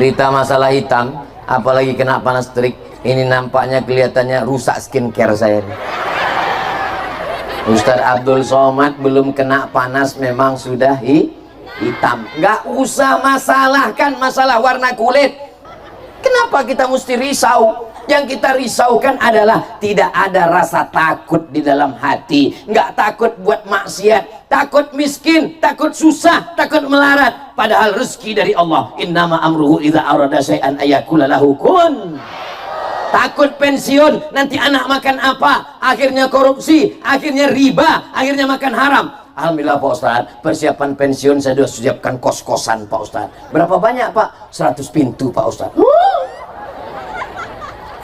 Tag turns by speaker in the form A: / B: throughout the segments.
A: Cerita masalah hitam, apalagi kena panas terik, ini nampaknya kelihatannya rusak skincare saya nih. Ustadz Abdul Somad belum kena panas memang sudah hitam. Nggak usah masalahkan masalah warna kulit. Kenapa kita mesti risau? Yang kita risaukan adalah tidak ada rasa takut di dalam hati. Nggak takut buat maksiat, takut miskin, takut susah, takut melarat. Padahal rezeki dari Allah. Innama amruhu idza arada syai'an ayakula lahu kun. Takut pensiun, nanti anak makan apa? Akhirnya korupsi, akhirnya riba, akhirnya makan haram. Alhamdulillah Pak Ustadz, persiapan pensiun saya sudah siapkan kos-kosan Pak Ustadz. Berapa banyak Pak? 100 pintu Pak Ustadz.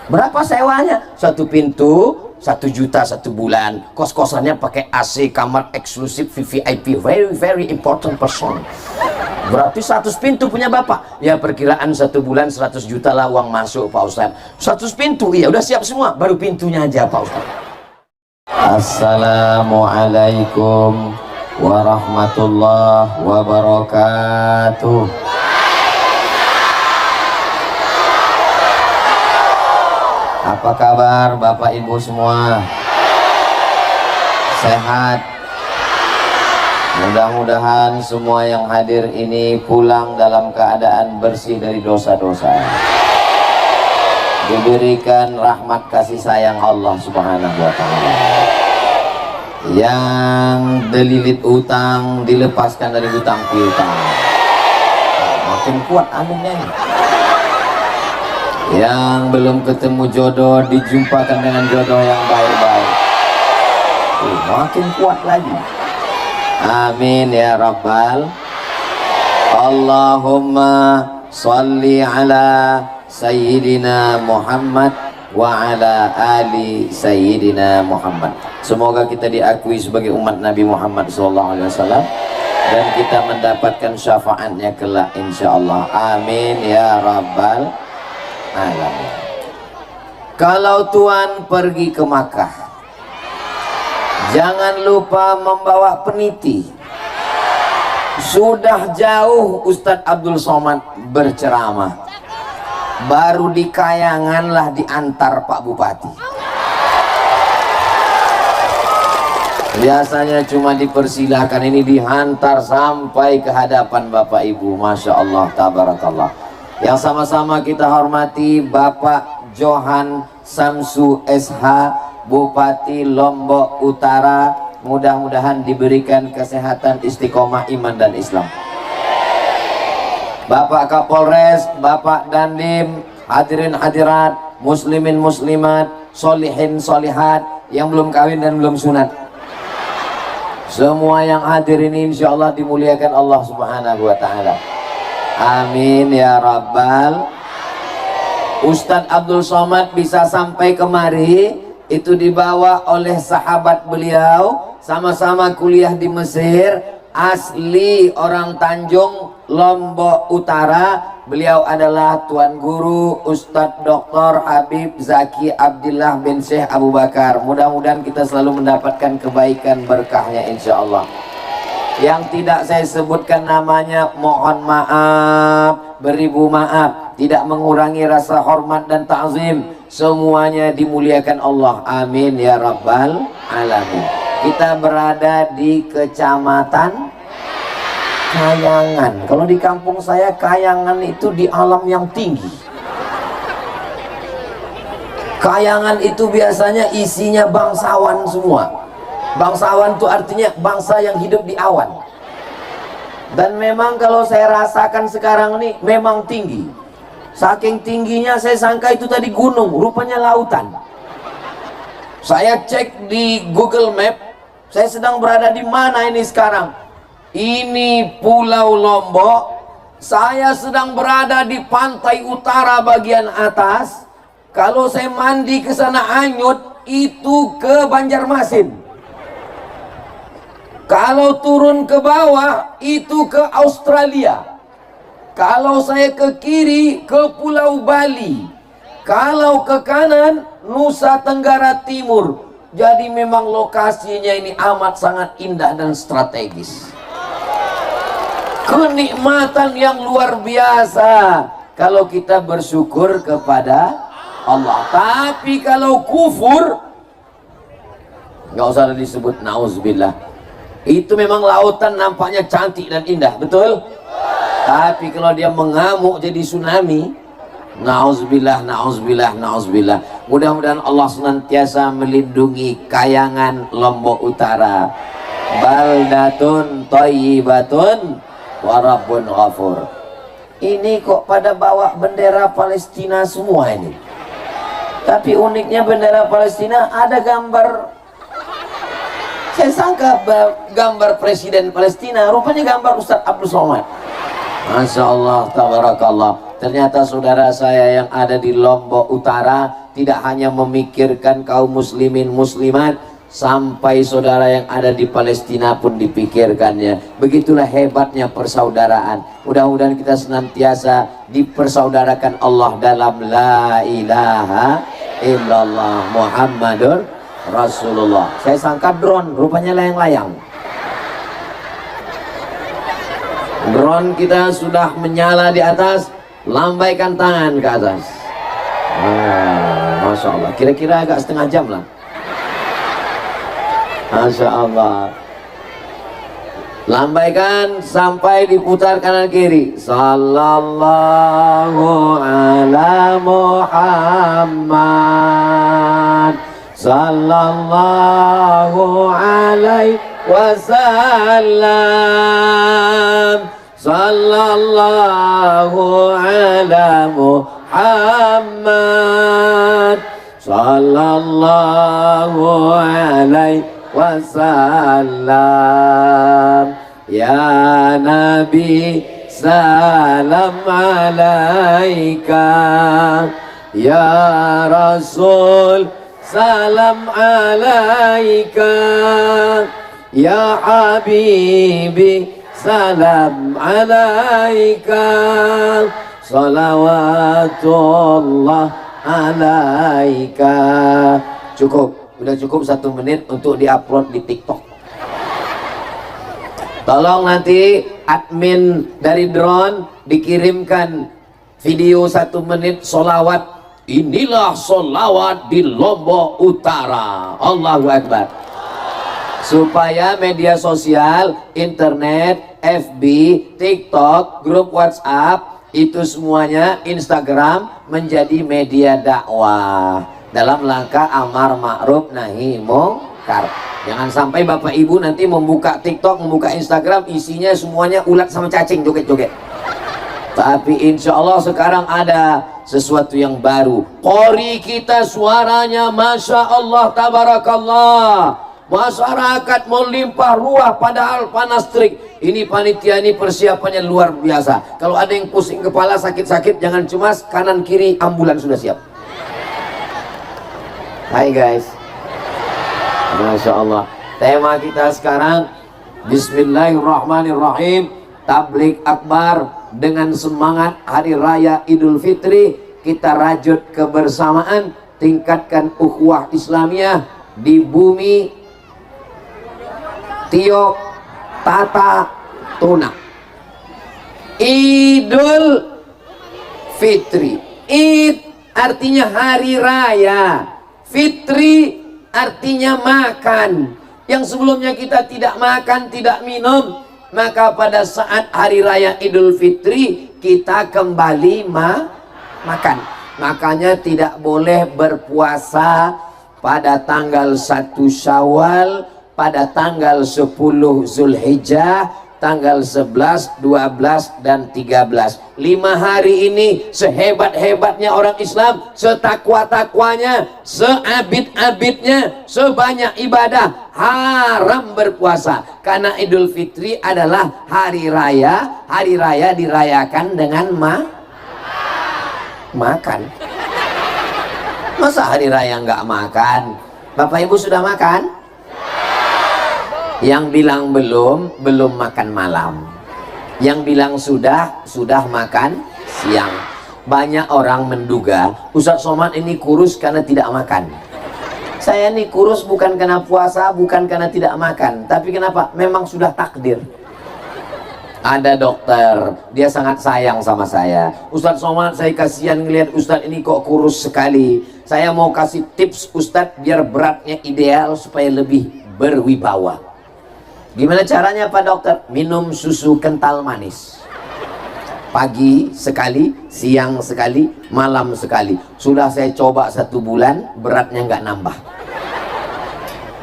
A: Berapa sewanya? 1 pintu 1 juta 1 bulan. Kos-kosannya pakai AC, kamar eksklusif VVIP, very important person. Berarti 100 pintu punya Bapak. Ya perkiraan 1 bulan 100 juta lah uang masuk Pak Ustadz. 100 pintu, iya udah siap semua. Baru pintunya aja Pak Ustadz. Assalamualaikum warahmatullahi wabarakatuh. Apa kabar Bapak Ibu semua? Sehat? Mudah-mudahan semua yang hadir ini pulang dalam keadaan bersih dari dosa-dosa, diberikan rahmat kasih sayang Allah Subhanahu wa ta'ala. Yang dililit utang dilepaskan dari hutang piutang. Makin kuat anunya ini. Yang belum ketemu jodoh dijumpakan dengan jodoh yang baik-baik. Makin kuat lagi. Amin ya Rabbal. Allahumma salli ala Sayyidina Muhammad wa ala ali Sayyidina Muhammad. Semoga kita diakui sebagai umat Nabi Muhammad SAW dan kita mendapatkan syafaatnya kelak insyaallah. Amin ya Rabbal alamin. Kalau Tuhan pergi ke Makkah, jangan lupa membawa peniti. Sudah jauh Ustadz Abdul Somad berceramah, baru di Kayangan lah diantar Pak Bupati. Biasanya cuma dipersilahkan, ini dihantar sampai ke hadapan Bapak Ibu. Masya Allah, tabarakallah. Yang sama-sama kita hormati Bapak Johan Samsu SH, Bupati Lombok Utara. Mudah-mudahan diberikan kesehatan, istiqomah iman dan Islam. Bapak Kapolres, Bapak Dandim, hadirin hadirat, muslimin muslimat, solihin solihat, yang belum kawin dan belum sunat. Semua yang hadir ini insya Allah dimuliakan Allah Subhanahu wa ta'ala. Amin ya Rabbal. Ustadz Abdul Somad bisa sampai kemari itu dibawa oleh sahabat beliau, sama-sama kuliah di Mesir, asli orang Tanjung Lombok Utara. Beliau adalah Tuan Guru Ustadz Dr. Habib Zaki Abdillah bin Syekh Abu Bakar. Mudah-mudahan kita selalu mendapatkan kebaikan berkahnya insya Allah. Yang tidak saya sebutkan namanya mohon maaf, beribu maaf, tidak mengurangi rasa hormat dan ta'zim. Semuanya dimuliakan Allah. Amin ya Rabbal alamin. Kita berada di Kecamatan Kayangan. Kalau di kampung saya, Kayangan itu di alam yang tinggi. Kayangan itu biasanya isinya bangsawan semua. Bangsawan itu artinya bangsa yang hidup di awan. Dan memang kalau saya rasakan sekarang ini memang tinggi. Saking tingginya saya sangka itu tadi gunung, rupanya lautan. Saya cek di Google Map, saya sedang berada di mana ini sekarang? Ini Pulau Lombok. Saya sedang berada di pantai utara bagian atas. Kalau saya mandi ke sana Anyut, itu ke Banjarmasin. Kalau turun ke bawah itu ke Australia. Kalau saya ke kiri ke Pulau Bali. Kalau ke kanan Nusa Tenggara Timur. Jadi memang lokasinya ini amat sangat indah dan strategis. Kenikmatan yang luar biasa. kalau kita bersyukur kepada Allah. Tapi kalau kufur, nggak usah disebut, nauzubillah. Itu memang lautan nampaknya cantik dan indah, betul? Tapi kalau dia mengamuk jadi tsunami, nauzubillah, nauzubillah, nauzubillah. Mudah-mudahan Allah senantiasa melindungi kayangan Lombok Utara. Baldatun thayyibatun wa rabbun ghafur. Ini kok pada bawa bendera Palestina semua ini. Tapi uniknya bendera Palestina ada gambar, saya sangka gambar presiden Palestina, rupanya gambar Ustadz Abdul Somad. Masya Allah, tabarakallah. Ternyata saudara saya yang ada di Lombok Utara tidak hanya memikirkan kaum muslimin muslimat, sampai saudara yang ada di Palestina pun dipikirkannya. Begitulah hebatnya persaudaraan. Mudah-mudahan kita senantiasa dipersaudarakan Allah dalam la ilaha illallah Muhammadur Rasulullah. Saya sangka drone, rupanya layang-layang. Drone kita sudah menyala di atas, lambaikan tangan ke atas. Masya Allah, kira-kira agak setengah jam lah. Masya Allah. Lambaikan sampai diputar kanan kiri. Sallallahu ala Muhammad, sallallahu alaihi wasallam, sallallahu ala Muhammad, sallallahu alaihi wasallam. Ya Nabi salam alaika, ya Rasul salam alaika, ya Habibi salam alaika, salawatullah alaika. Cukup, udah cukup 1 menit untuk diupload di TikTok. Tolong nanti admin dari drone dikirimkan video 1 menit solawat. Inilah solawat di Lombok Utara. Allahu Akbar. Supaya media sosial, internet, FB, TikTok, grup WhatsApp, itu semuanya, Instagram, menjadi media dakwah dalam langkah amar ma'ruf nahi mungkar. Jangan sampai bapak ibu nanti membuka TikTok, membuka Instagram, isinya semuanya ulat sama cacing joget-joget. Tapi insya Allah sekarang ada sesuatu yang baru. Qori kita suaranya Masya Allah, tabarakallah. Masyarakat melimpah ruah padahal panas terik. Ini panitia ini persiapannya luar biasa. Kalau ada yang pusing kepala, sakit-sakit, jangan cemas, kanan kiri ambulan sudah siap. Hai guys, Masya Allah. Tema kita sekarang Bismillahirrahmanirrahim, tablik akbar. Dengan semangat hari raya Idul Fitri, kita rajut kebersamaan, tingkatkan ukhuwah Islamiyah di bumi Tio Tata Tuna. Idul Fitri, Id artinya hari raya, Fitri artinya makan. Yang sebelumnya kita tidak makan, tidak minum, maka pada saat hari raya Idul Fitri kita kembali makan. Makanya tidak boleh berpuasa pada tanggal 1 Syawal, pada tanggal 10 Zulhijjah, tanggal 11, 12, dan 13. 5 hari ini sehebat-hebatnya orang Islam, setakwa-takwanya, seabid-abidnya, sebanyak ibadah, haram berpuasa. Karena Idul Fitri adalah hari raya. Hari raya dirayakan dengan makan. Masa hari raya nggak makan? Bapak Ibu sudah makan? Yang bilang belum makan malam. Yang bilang sudah makan siang. Banyak orang menduga Ustadz Somad ini kurus karena tidak makan. Saya ini kurus bukan karena puasa, bukan karena tidak makan, tapi kenapa? Memang sudah takdir. Ada dokter, dia sangat sayang sama saya. Ustadz Somad, saya kasihan ngelihat Ustadz ini kok kurus sekali. Saya mau kasih tips Ustadz biar beratnya ideal supaya lebih berwibawa. Gimana caranya Pak Dokter? Minum susu kental manis. Pagi sekali, siang sekali, malam sekali. Sudah saya coba 1 bulan, beratnya nggak nambah.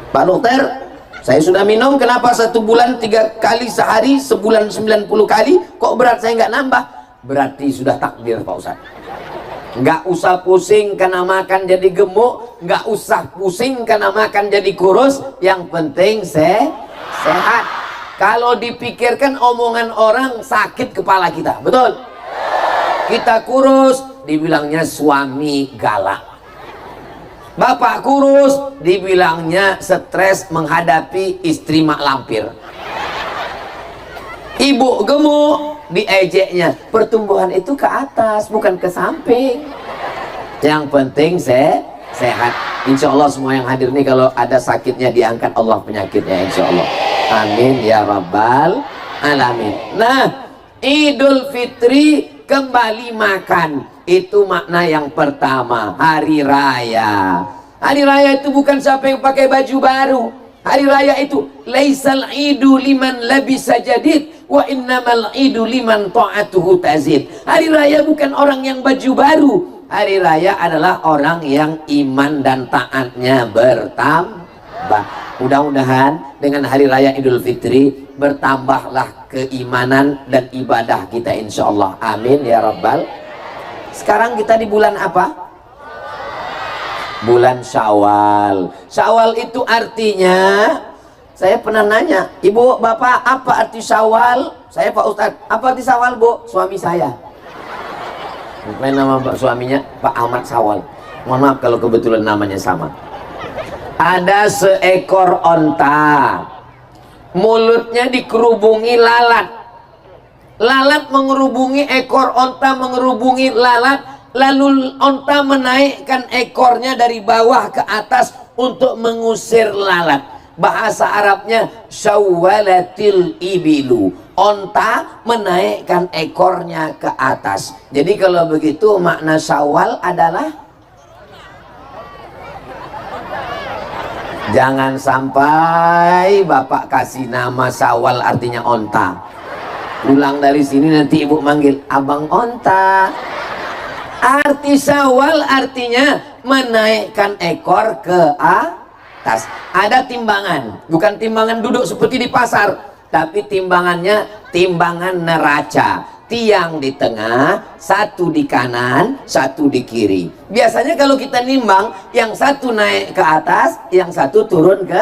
A: Pak Dokter, saya sudah minum, kenapa 1 bulan 3 kali sehari, sebulan 90 kali, kok berat saya nggak nambah? Berarti sudah takdir Pak Ustadz. Nggak usah pusing karena makan jadi gemuk, nggak usah pusing karena makan jadi kurus, yang penting sehat. Kalau dipikirkan omongan orang sakit kepala kita, betul? Kita kurus, dibilangnya suami galak. Bapak kurus, dibilangnya stres menghadapi istri mak lampir. Ibu gemuk, diejeknya. Pertumbuhan itu ke atas, bukan ke samping. Yang penting sehat. Insya Allah semua yang hadir nih, kalau ada sakitnya diangkat Allah penyakitnya, insya Allah. Amin ya rabbal alamin. Nah, Idul Fitri kembali makan, itu makna yang pertama. Hari raya, hari raya itu bukan siapa yang pakai baju baru. Hari raya itu laisal idu liman labisa jadid wa innamal idu liman ta'atuhu tazid. Hari raya bukan orang yang baju baru. Hari raya adalah orang yang iman dan taatnya bertambah. Mudah-mudahan dengan hari raya Idul Fitri bertambahlah keimanan dan ibadah kita, insya Allah. Amin ya rabbal. Sekarang kita di bulan apa? Bulan Syawal. Syawal itu artinya, saya pernah nanya, ibu bapak apa arti Syawal? Saya Pak Ustadz, apa arti Syawal bu? Suami saya, nama suaminya Pak Ahmad Syawal. Mohon maaf kalau kebetulan namanya sama. Ada seekor onta, mulutnya dikerubungi lalat. Lalat mengerubungi ekor onta, mengerubungi lalat. Lalu onta menaikkan ekornya dari bawah ke atas untuk mengusir lalat. Bahasa Arabnya syawalatil ibilu. Onta menaikkan ekornya ke atas. Jadi kalau begitu makna Syawal adalah, jangan sampai Bapak kasih nama Syawal artinya onta. Pulang dari sini nanti ibu manggil abang onta. Arti Syawal artinya menaikkan ekor ke atas. Ada timbangan, bukan timbangan duduk seperti di pasar, tapi timbangannya timbangan neraca. Tiang di tengah, satu di kanan, satu di kiri. Biasanya kalau kita nimbang, yang satu naik ke atas, yang satu turun ke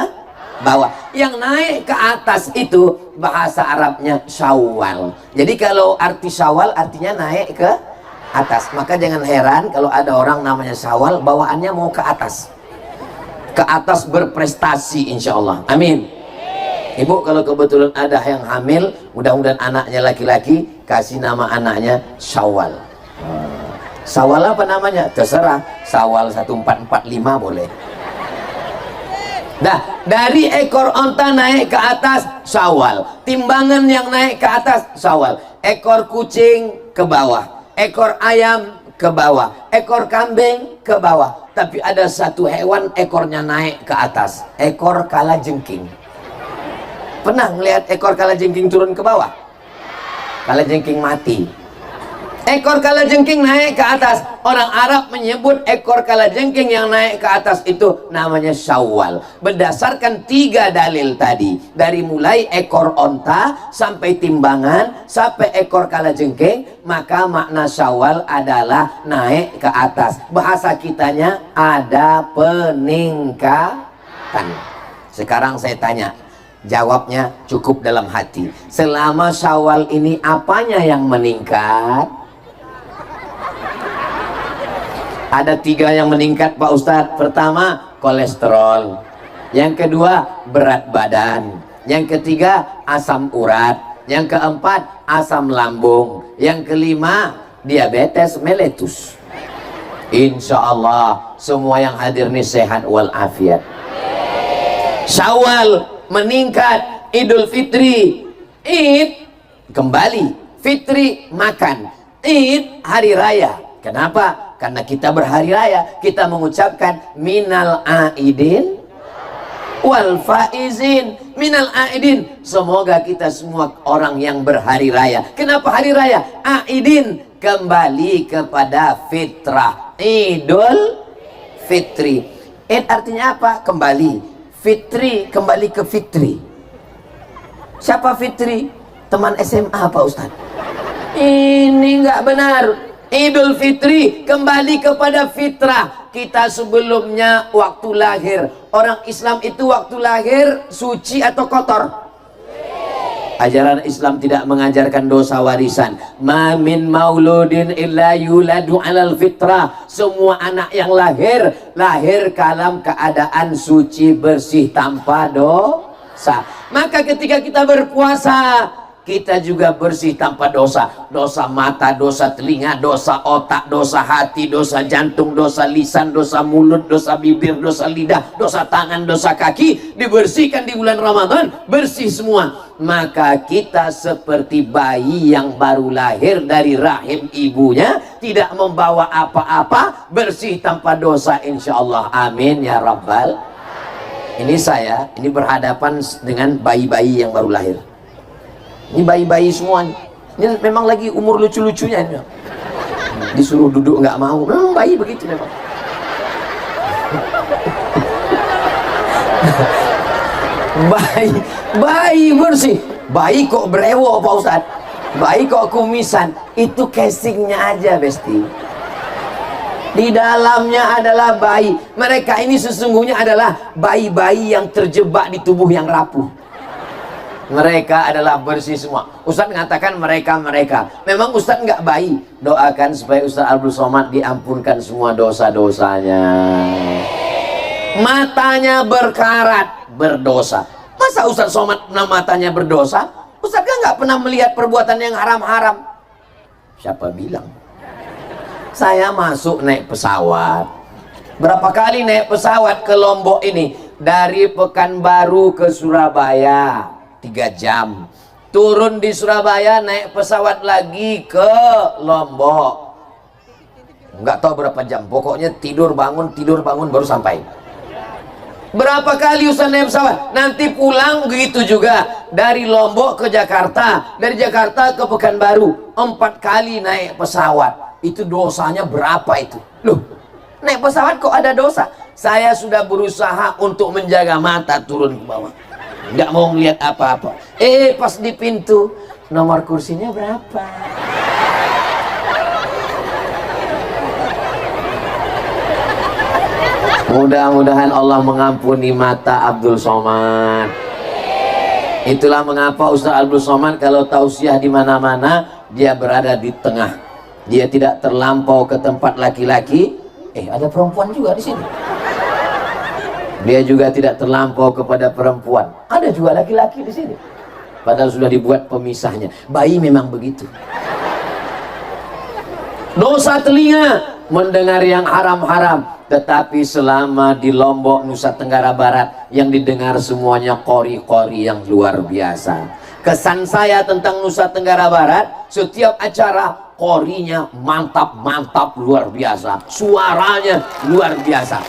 A: bawah. Yang naik ke atas itu bahasa Arabnya Syawal. Jadi kalau arti Syawal artinya naik ke atas. Maka jangan heran kalau ada orang namanya Syawal, bawaannya mau ke atas. Ke atas berprestasi, insya Allah. Amin. Ibu kalau kebetulan ada yang hamil, mudah-mudahan anaknya laki-laki, kasih nama anaknya Syawal. Syawal apa namanya? Terserah. Syawal 1445 boleh. Nah, dari ekor onta naik ke atas Syawal. Timbangan yang naik ke atas Syawal. Ekor kucing ke bawah, ekor ayam ke bawah, ekor kambing ke bawah. Tapi ada satu hewan ekornya naik ke atas, ekor kalajengking. Pernah ngelihat ekor kalajengking turun ke bawah? Kalajengking mati. Ekor kalajengking naik ke atas. Orang Arab menyebut ekor kalajengking yang naik ke atas itu namanya Syawal. Berdasarkan 3 dalil tadi. Dari mulai ekor onta sampai timbangan sampai ekor kalajengking, maka makna Syawal adalah naik ke atas. Bahasa kitanya ada peningkatan. Sekarang saya tanya, jawabnya cukup dalam hati. Selama Syawal ini apanya yang meningkat? Ada 3 yang meningkat Pak Ustadz. Pertama, kolesterol. Yang kedua, berat badan. Yang ketiga, asam urat. Yang keempat, asam lambung. Yang kelima, diabetes mellitus. Insya Allah semua yang hadir ini sehat walafiat. Syawal meningkat, Idul Fitri, Id kembali, fitri makan, id hari raya. Kenapa? Karena kita berhari raya, kita mengucapkan minal aidin wal faizin. Minal aidin, semoga kita semua orang yang berhari raya. Kenapa hari raya? Aidin, kembali kepada fitrah. Idul fitri. Id artinya apa? Kembali. Fitri, kembali ke fitri. Siapa fitri? Teman SMA Pak Ustadz. Ini nggak benar. Idul Fitri kembali kepada fitrah kita sebelumnya. Waktu lahir, orang Islam itu waktu lahir suci atau kotor? Ajaran Islam tidak mengajarkan dosa warisan. Ma min mauludin illa yuladu alal fitrah. Semua anak yang lahir dalam keadaan suci, bersih, tanpa dosa. Maka ketika kita berpuasa, kita juga bersih tanpa dosa. Dosa mata, dosa telinga, dosa otak, dosa hati, dosa jantung, dosa lisan, dosa mulut, dosa bibir, dosa lidah, dosa tangan, dosa kaki, dibersihkan di bulan Ramadan, bersih semua. Maka kita seperti bayi yang baru lahir dari rahim ibunya, tidak membawa apa-apa, bersih tanpa dosa, insya Allah. Amin ya Rabbal. Ini saya, ini berhadapan dengan bayi-bayi yang baru lahir. Ini bayi-bayi semua. Ini memang lagi umur lucu-lucunya ini. Disuruh duduk nggak mau. Memang bayi begitu memang. Bayi bersih. Bayi kok brewo Pak Ustadz. Bayi kok kumisan. Itu casingnya aja besti. Di dalamnya adalah bayi. Mereka ini sesungguhnya adalah bayi-bayi yang terjebak di tubuh yang rapuh. Mereka adalah bersih semua. Ustadz mengatakan mereka. Memang Ustadz nggak bayi. Doakan supaya Ustadz Abdul Somad diampunkan semua dosa-dosanya. Matanya berkarat, berdosa. Masa Ustadz Somad matanya berdosa? Ustadz kan nggak pernah melihat perbuatan yang haram-haram. Siapa bilang? Saya masuk naik pesawat. Berapa kali naik pesawat ke Lombok ini? Dari Pekanbaru ke Surabaya 3 jam, turun di Surabaya, naik pesawat lagi ke Lombok, nggak tahu berapa jam, pokoknya tidur bangun baru sampai. Berapa kali Ustaz naik pesawat, nanti pulang begitu juga, dari Lombok ke Jakarta, dari Jakarta ke Pekanbaru, 4 kali naik pesawat. Itu dosanya berapa itu? Loh, naik pesawat kok ada dosa? Saya sudah berusaha untuk menjaga mata turun ke bawah, nggak mau melihat apa-apa. Pas di pintu, nomor kursinya berapa? Mudah-mudahan Allah mengampuni mata Abdul Somad. Itulah mengapa Ustaz Abdul Somad kalau tausiah di mana-mana dia berada di tengah. Dia tidak terlampau ke tempat laki-laki. Ada perempuan juga di sini. Dia juga tidak terlampau kepada perempuan. Ada juga laki-laki di sini. Padahal sudah dibuat pemisahnya. Bayi memang begitu. Dosa telinga, mendengar yang haram-haram. Tetapi selama di Lombok, Nusa Tenggara Barat, yang didengar semuanya kori-kori yang luar biasa. Kesan saya tentang Nusa Tenggara Barat, setiap acara korinya mantap-mantap luar biasa. Suaranya luar biasa.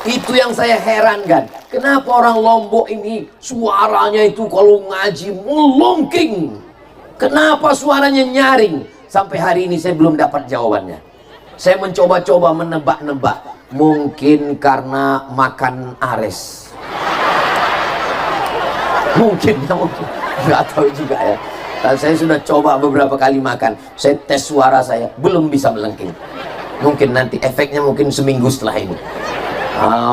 A: Itu yang saya herankan. Kenapa orang Lombok ini suaranya itu kalau ngaji melongking? Kenapa suaranya nyaring? Sampai hari ini saya belum dapat jawabannya. Saya mencoba-coba menebak-nebak. Mungkin karena makan ares. Mungkin. Nggak tahu juga ya. Dan saya sudah coba beberapa kali makan. Saya tes suara saya, belum bisa melengking. Mungkin nanti efeknya mungkin seminggu setelah ini.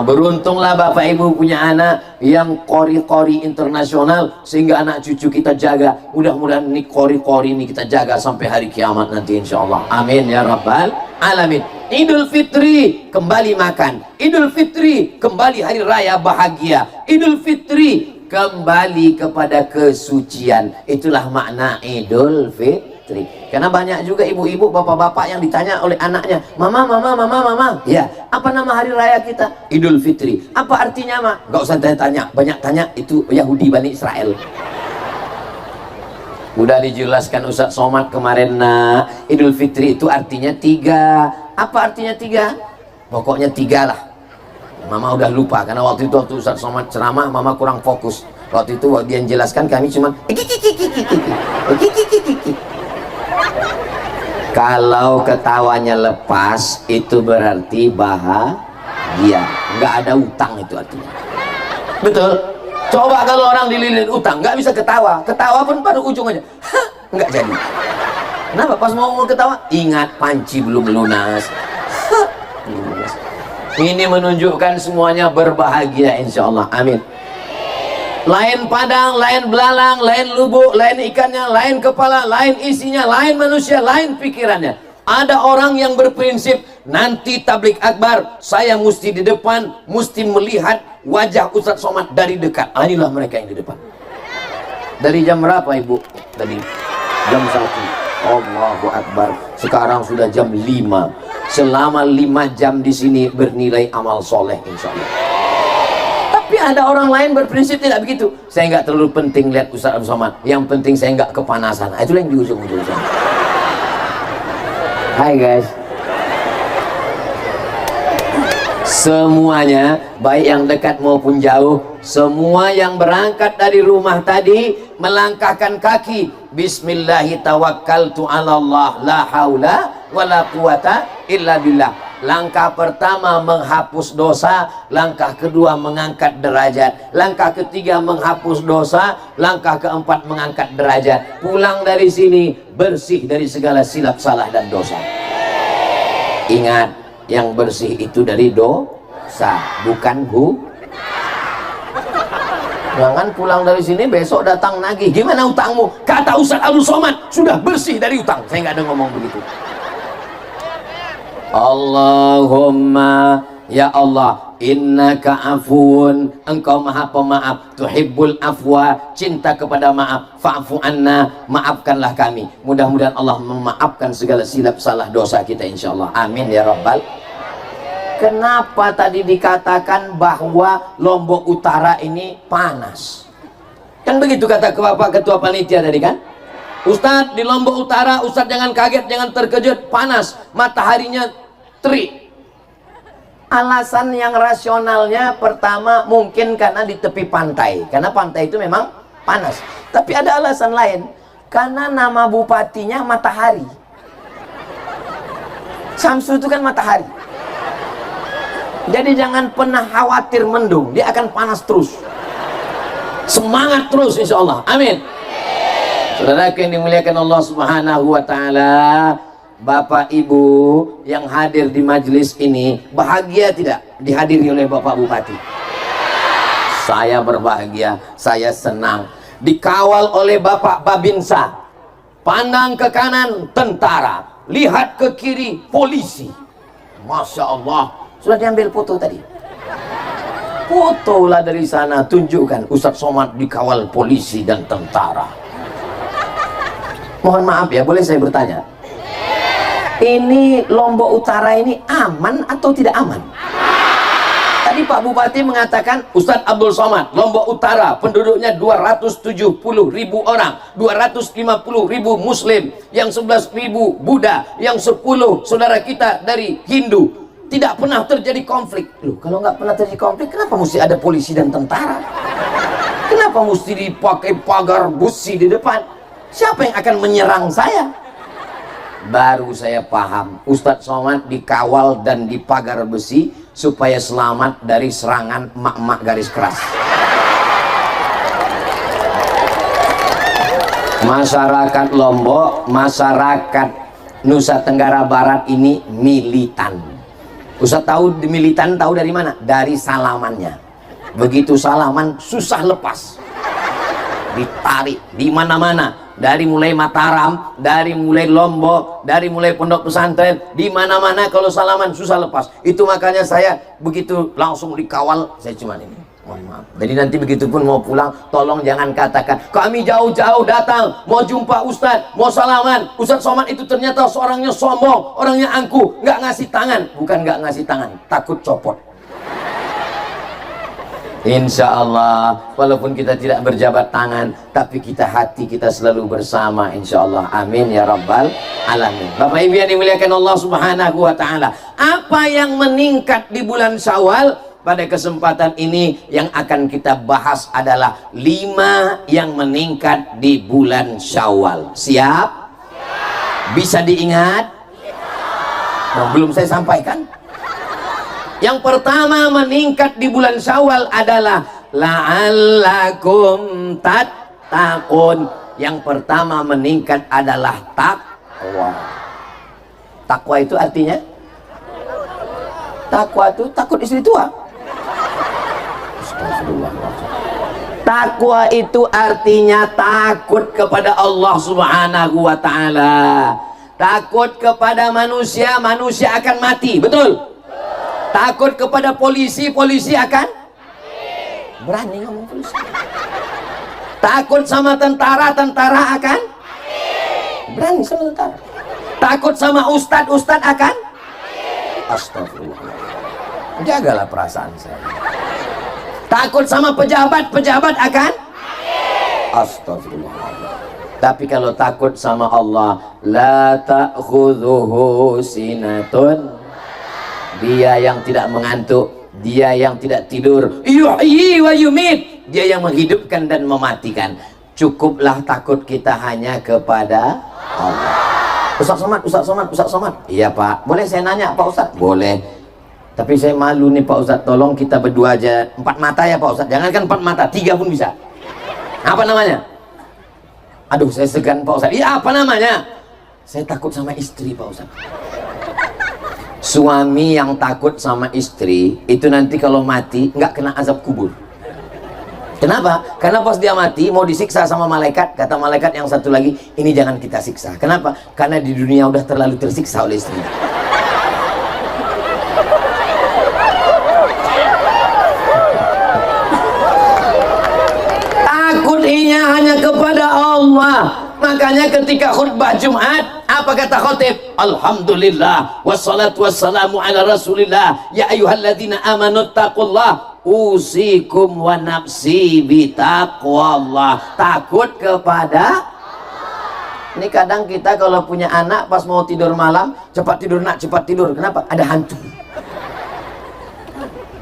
A: Beruntunglah Bapak Ibu punya anak yang kori-kori internasional, sehingga anak cucu kita jaga. Mudah-mudahan ini kori-kori ini kita jaga sampai hari kiamat nanti insya Allah. Amin ya Rabbal Alamin. Idul Fitri kembali makan. Idul Fitri kembali hari raya bahagia. Idul Fitri kembali kepada kesucian. Itulah makna Idul Fitri. Karena banyak juga ibu-ibu, bapak-bapak yang ditanya oleh anaknya, mama, ya, apa nama hari raya kita? Idul Fitri. Apa artinya, Ma? Gak usah tanya-tanya, banyak tanya, itu Yahudi Bani Israel. Udah dijelaskan Ustadz Somad kemarin, nah Idul Fitri itu artinya 3. Apa artinya 3? Pokoknya 3 lah. Mama udah lupa karena waktu itu Ustadz Somad ceramah, Mama kurang fokus. Waktu itu dia jelaskan, kami cuma kalau ketawanya lepas itu berarti bahagia, nggak ada utang itu artinya. Betul. Coba kalau orang dililit utang nggak bisa ketawa, ketawa pun pada ujung aja nggak jadi. Kenapa? Pas mau ketawa ingat panci belum lunas. Ini menunjukkan semuanya berbahagia insyaallah, amin. Lain padang, lain belalang, lain lubuk, lain ikannya, lain kepala, lain isinya, lain manusia, lain pikirannya. Ada orang yang berprinsip nanti tablik akbar saya mesti di depan, mesti melihat wajah Ustadz Somad dari dekat. Inilah mereka yang di depan. Dari jam berapa Ibu? Tadi jam 1. Allahu Akbar. Sekarang sudah jam 5. Selama 5 jam di sini bernilai amal soleh insya Allah. Tapi ada orang lain berprinsip tidak begitu. Saya nggak terlalu penting lihat Ustadz Somad. Yang penting saya nggak kepanasan. Itulah yang di ujung-ujung. Hai guys. Semuanya, baik yang dekat maupun jauh, semua yang berangkat dari rumah tadi melangkahkan kaki, bismillahi tawakkaltu ala Allah la haula wala quwata illa billah. Langkah pertama menghapus dosa, langkah kedua mengangkat derajat, langkah ketiga menghapus dosa, langkah keempat mengangkat derajat. Pulang dari sini bersih dari segala silap salah dan dosa. Ingat, yang bersih itu dari dosa, bukan jangan pulang dari sini besok datang nagih. Gimana utangmu? Kata Ustadz Abdul Somad, sudah bersih dari utang. Saya nggak ada ngomong begitu. Allahumma ya Allah, innaka afun, engkau maha pemaaf, tuhibbul afwa, cinta kepada maaf, fa'fu anna, maafkanlah kami. Mudah-mudahan Allah memaafkan segala silap salah dosa kita insyaallah, amin ya rabbal. Kenapa tadi dikatakan bahwa Lombok Utara ini panas? Kan begitu kata Bapak Ketua Panitia tadi kan? Ustadz di Lombok Utara, Ustadz jangan kaget, jangan terkejut, panas, mataharinya terik. Alasan yang rasionalnya pertama mungkin karena di tepi pantai, karena pantai itu memang panas. Tapi ada alasan lain, karena nama bupatinya Matahari. Samsu itu kan matahari. Jadi jangan pernah khawatir mendung, dia akan panas terus. Semangat terus insya Allah, amin. Saudara yang dimuliakan Allah Subhanahu wa Ta'ala, Bapak Ibu yang hadir di majelis ini, bahagia tidak dihadiri oleh Bapak Bupati? Saya berbahagia, saya senang. Dikawal oleh Bapak Babinsa. Pandang ke kanan tentara, lihat ke kiri polisi. Masya Allah. Sudah diambil foto tadi. Fotolah dari sana, tunjukkan Ustadz Somad dikawal polisi dan tentara. Mohon maaf ya, boleh saya bertanya? Ini Lombok Utara ini aman atau tidak aman? Tadi Pak Bupati mengatakan Ustadz Abdul Somad, Lombok Utara penduduknya 270.000 orang, 250.000 Muslim, yang 11.000 Buddha, yang 10 saudara kita dari Hindu. Tidak pernah terjadi konflik. Loh, kalau nggak pernah terjadi konflik, kenapa mesti ada polisi dan tentara? Kenapa mesti dipakai pagar besi di depan? Siapa yang akan menyerang saya? Baru saya paham, Ustadz Somad dikawal dan dipagar besi supaya selamat dari serangan emak-emak garis keras. Masyarakat Lombok, masyarakat Nusa Tenggara Barat ini militan. Ustadz tahu militan, tahu dari mana? Dari salamannya. Begitu salaman susah lepas, ditarik di mana-mana. Dari mulai Mataram, dari mulai Lombok, dari mulai pondok pesantren, di mana-mana kalau salaman susah lepas. Itu makanya saya begitu langsung dikawal, saya cuma ini. Mohon maaf. Jadi nanti begitu pun mau pulang, tolong jangan katakan kami jauh-jauh datang mau jumpa Ustadz, mau salaman. Ustadz Somad itu ternyata seorangnya sombong, orangnya angkuh, nggak ngasih tangan. Bukan nggak ngasih tangan, takut copot. Insya Allah, walaupun kita tidak berjabat tangan, tapi hati kita selalu bersama, insya Allah. Amin ya rabbal alamin. Bapak Ibu yang dimuliakan Allah Subhanahu wa Ta'ala, apa yang meningkat di bulan Syawal? Pada kesempatan ini yang akan kita bahas adalah 5 yang meningkat di bulan Syawal. Siap? Bisa diingat? Oh, belum saya sampaikan. Yang pertama meningkat di bulan Syawal adalah la'allakum tattaqun. Yang pertama meningkat adalah takwa. Takwa itu artinya? Takwa itu takut istri tua. Takwa itu artinya takut kepada Allah Subhanahu wa Ta'ala. Takut kepada manusia, manusia akan mati. Betul? Takut kepada polisi, polisi akan berani ngomong polisi. Takut sama tentara, tentara akan berani sama tentara. Takut sama ustadz, ustadz akan astagfirullah. Jagalah perasaan saya. Takut sama pejabat, pejabat akan astagfirullah. Tapi kalau takut sama Allah, la ta'khudhuhu sinatun, dia yang tidak mengantuk, dia yang tidak tidur, yuhyi wa yumit, dia yang menghidupkan dan mematikan. Cukuplah takut kita hanya kepada Allah. Ustaz Somad, Ustaz Somad, Ustaz Somad. Iya Pak, boleh saya nanya Pak Ustaz? Boleh. Tapi saya malu nih Pak Ustaz, tolong kita berdua aja. 4 mata ya Pak Ustaz, jangankan 4 mata, 3 pun bisa. Apa namanya? Aduh saya segan Pak Ustaz. Iya apa namanya? Saya takut sama istri Pak Ustaz. Suami yang takut sama istri itu nanti kalau mati nggak kena azab kubur. Kenapa? Karena pas dia mati mau disiksa sama malaikat, kata malaikat yang satu lagi, ini jangan kita siksa. Kenapa? Karena di dunia udah terlalu tersiksa oleh istri. Takutnya hanya kepada Allah. Makanya ketika khutbah Jumat, apa kata khotib? Alhamdulillah wassalatu wassalamu ala rasulillah, ya ayyuhalladzina amanu taqullah usikum wa nafsi bitaqwallah. Takut kepada Allah. Ini kadang kita kalau punya anak pas mau tidur malam, cepat tidur nak, cepat tidur. Kenapa? Ada hantu.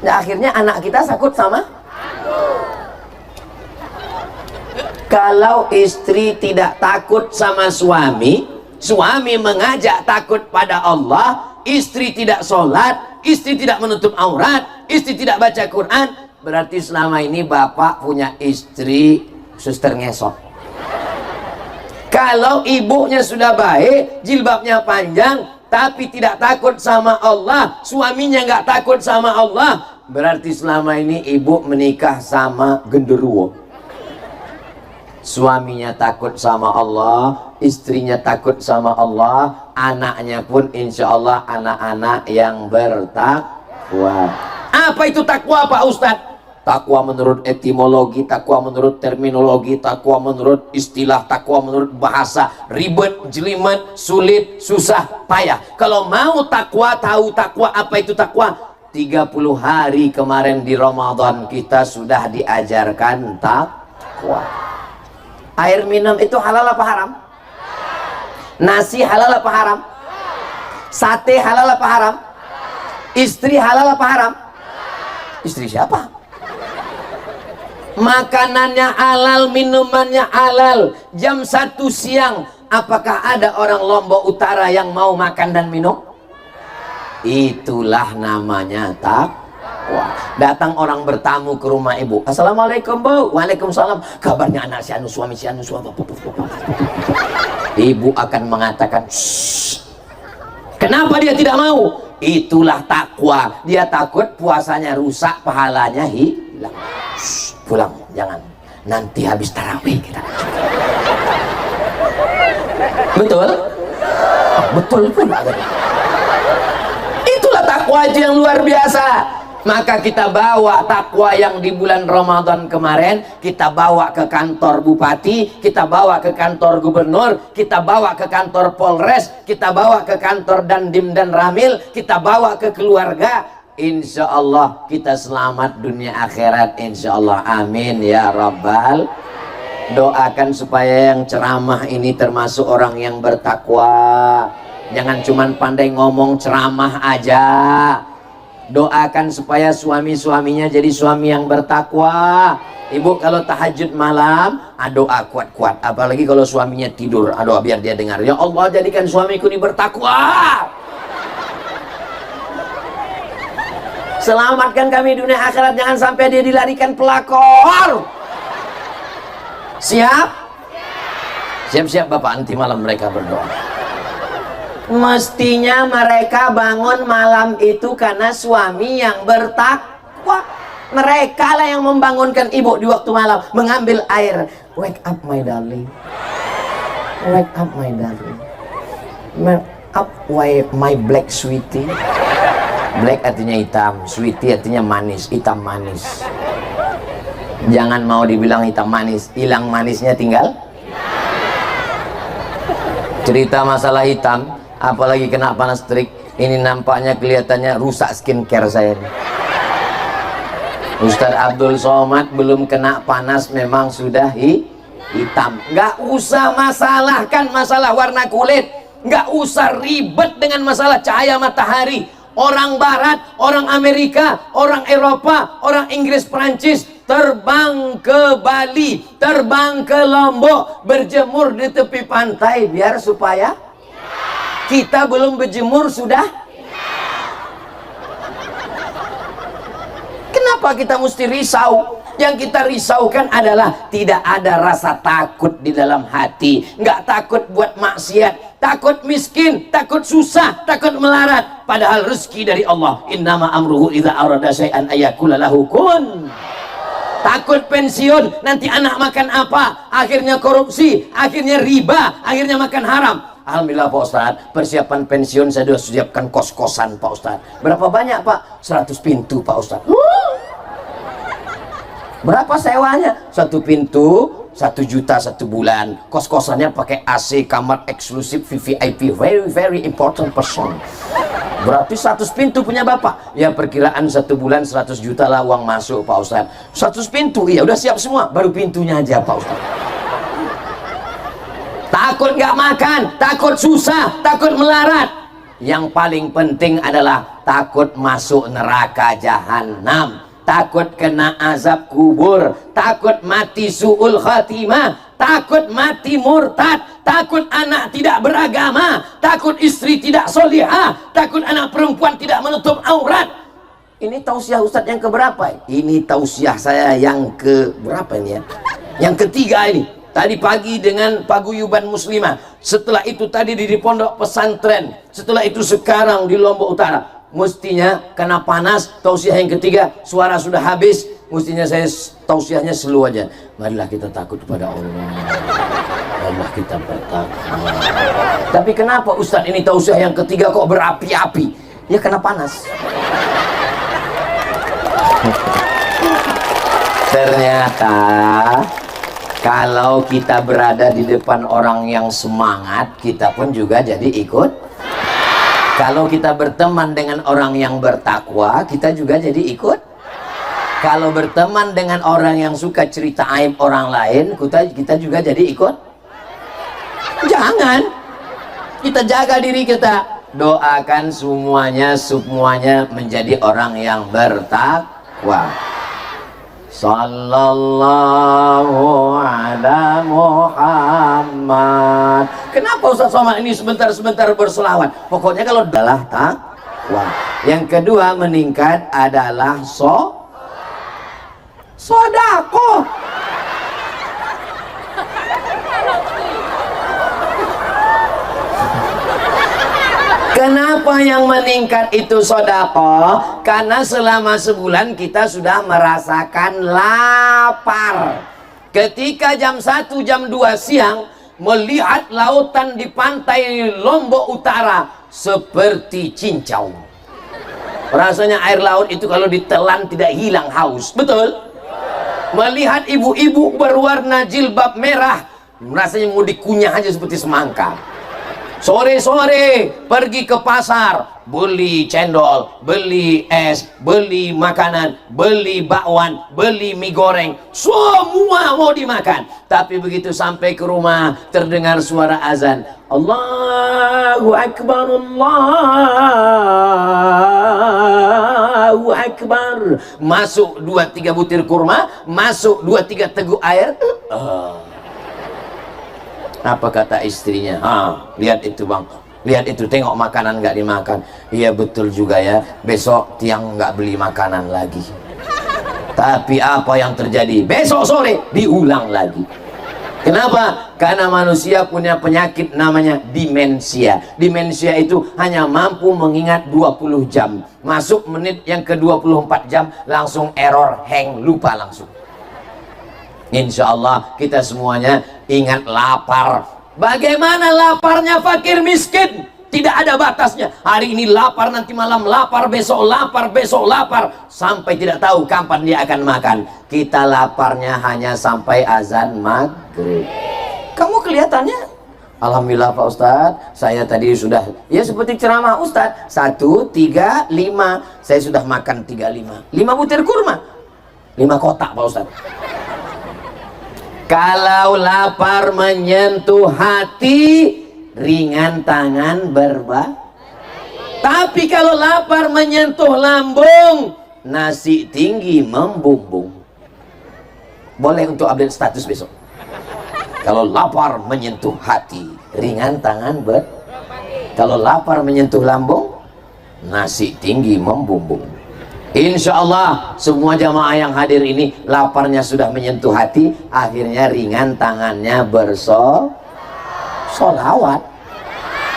A: Nah, akhirnya anak kita takut sama hantu. Kalau istri tidak takut sama suami, suami mengajak takut pada Allah, istri tidak sholat, istri tidak menutup aurat, istri tidak baca Quran, berarti selama ini bapak punya istri suster ngesot. Kalau ibunya sudah baik, jilbabnya panjang, tapi tidak takut sama Allah, suaminya nggak takut sama Allah, berarti selama ini ibu menikah sama genderuwo. Suaminya takut sama Allah, istrinya takut sama Allah, anaknya pun insya Allah anak-anak yang bertakwa. Apa itu takwa Pak Ustadz? Takwa menurut etimologi, takwa menurut terminologi, takwa menurut istilah, takwa menurut bahasa, ribet, jelimet, sulit, susah, payah. Kalau mau takwa, tahu takwa, apa itu takwa? 30 hari kemarin di Ramadan kita sudah diajarkan takwa. Air minum itu halal apa haram? Nasi halal apa haram? Sate halal apa haram? Istri halal apa haram? Istri siapa? Makanannya halal, minumannya halal. Jam 1 siang, apakah ada orang Lombok Utara yang mau makan dan minum? Itulah namanya takwa. Datang orang bertamu ke rumah ibu, assalamualaikum Bu. Waalaikumsalam. Kabarnya anak si anu, suami si anu, suami. Ibu akan mengatakan, shh. Kenapa dia tidak mau? Itulah takwa. Dia takut puasanya rusak, pahalanya hilang. Shh, pulang, jangan. Nanti habis tarawih kita. Betul? Oh, betul pula. Itulah takwa itu yang luar biasa. Maka kita bawa takwa yang di bulan Ramadan kemarin, kita bawa ke kantor bupati, kita bawa ke kantor gubernur, kita bawa ke kantor Polres, kita bawa ke kantor Dandim dan Ramil, kita bawa ke keluarga. insya Allah kita selamat dunia akhirat, insya Allah. Amin ya rabbal. Doakan supaya yang ceramah ini termasuk orang yang bertakwa, jangan cuman pandai ngomong ceramah aja. Doakan supaya suami-suaminya jadi suami yang bertakwa. Ibu kalau tahajud malam, doa kuat-kuat, apalagi kalau suaminya tidur, doa biar dia dengar, ya Allah jadikan suamiku ini bertakwa, selamatkan kami dunia akhirat, jangan sampai dia dilarikan pelakor. Siap? Siap-siap Bapak, nanti malam mereka berdoa. Mestinya mereka bangun malam itu karena suami yang bertakwa. Mereka lah yang membangunkan ibu di waktu malam, mengambil air. Wake up my darling, wake up my darling, wake up my black sweetie. Black artinya hitam, sweetie artinya manis, hitam manis. Jangan mau dibilang hitam manis, hilang manisnya tinggal. Cerita masalah hitam, apalagi kena panas terik, ini nampaknya kelihatannya rusak skincare saya ini. Ustadz Abdul Somad belum kena panas memang sudah hitam. Nggak usah masalahkan masalah warna kulit, nggak usah ribet dengan masalah cahaya matahari. Orang Barat, orang Amerika, orang Eropa, orang Inggris, Perancis terbang ke Bali, terbang ke Lombok, berjemur di tepi pantai biar supaya kita belum berjemur sudah. Kenapa kita mesti risau? Yang kita risaukan adalah tidak ada rasa takut di dalam hati, nggak takut buat maksiat, takut miskin, takut susah, takut melarat, padahal rezeki dari Allah. Innama amruhu idza arada syai'an ayyakula lahu kun. Takut pensiun, nanti anak makan apa, akhirnya korupsi, akhirnya riba, akhirnya makan haram. Alhamdulillah Pak Ustadz, persiapan pensiun saya sudah siapkan kos-kosan Pak Ustadz. Berapa banyak Pak? 100 pintu Pak Ustadz. Berapa sewanya? 1 pintu 1 juta 1 bulan. Kos-kosannya pakai AC, kamar eksklusif VVIP, very very important person. Berarti 100 pintu punya Bapak. Ya perkiraan 1 bulan 100 juta lah uang masuk Pak Ustadz. 100 pintu, iya udah siap semua, baru pintunya aja Pak Ustadz. Takut nggak makan, takut susah, takut melarat. Yang paling penting adalah takut masuk neraka jahanam, takut kena azab kubur, takut mati su'ul khatimah, takut mati murtad, takut anak tidak beragama, takut istri tidak solihah, takut anak perempuan tidak menutup aurat. Ini tausiah Ustadz yang keberapa? Ini tausiah saya yang keberapa ini ya? Yang ketiga ini. Tadi pagi dengan paguyuban muslimah, setelah itu tadi di pondok pesantren, setelah itu sekarang di Lombok Utara. Mestinya kena panas, tausiah yang ketiga, suara sudah habis, mestinya saya tausiahnya slow aja. Marilah kita takut kepada Allah, marilah kita bertakwa. Tapi kenapa Ustadz ini tausiah yang ketiga kok berapi-api? Ya kena panas. Ternyata kalau kita berada di depan orang yang semangat, kita pun juga jadi ikut. Kalau kita berteman dengan orang yang bertakwa, kita juga jadi ikut. Kalau berteman dengan orang yang suka cerita aib orang lain, kita juga jadi ikut. Jangan. Kita jaga diri kita. Doakan semuanya menjadi orang yang bertakwa. Sallallahu ala Muhammad. Kenapa Ustaz Somad ini sebentar-sebentar berselawat? Pokoknya kalau adalah takwa. Yang kedua meningkat adalah sodako. Kenapa yang meningkat itu sodako? Karena selama sebulan kita sudah merasakan lapar. Ketika jam 1, jam 2 siang melihat lautan di pantai Lombok Utara seperti cincau. Rasanya air laut itu kalau ditelan tidak hilang haus. Betul? Melihat ibu-ibu berwarna jilbab merah, rasanya mau dikunyah aja seperti semangka. Sore-sore pergi ke pasar, beli cendol, beli es, beli makanan, beli bakwan, beli mie goreng, semua mau dimakan. Tapi begitu sampai ke rumah terdengar suara azan, Allahu Akbar, Allahu Akbar. Masuk 2-3 butir kurma, masuk 2-3 teguk air. Apa kata istrinya? Lihat itu bang, lihat itu, tengok makanan nggak dimakan. Iya betul juga ya, besok tiang nggak beli makanan lagi. Tapi apa yang terjadi? Besok sore diulang lagi. Kenapa? Karena manusia punya penyakit namanya demensia. Demensia itu hanya mampu mengingat 20 jam. Masuk menit yang ke 24 jam langsung error, hang, lupa langsung. Insya Allah kita semuanya ingat lapar. Bagaimana laparnya fakir miskin? Tidak ada batasnya. Hari ini lapar, nanti malam lapar, besok lapar, sampai tidak tahu kapan dia akan makan. Kita laparnya hanya sampai azan maghrib. Kamu kelihatannya, alhamdulillah Pak Ustadz, saya tadi sudah, ya seperti ceramah Ustadz, 1, 3, 5, saya sudah makan 35, 5 butir kurma, 5 kotak Pak Ustadz. Kalau lapar menyentuh hati, ringan tangan tapi kalau lapar menyentuh lambung, nasi tinggi membumbung. Boleh untuk update status besok. Kalau lapar menyentuh hati, ringan tangan kalau lapar menyentuh lambung, nasi tinggi membumbung. Insya Allah semua jamaah yang hadir ini laparnya sudah menyentuh hati, akhirnya ringan tangannya bersolawat,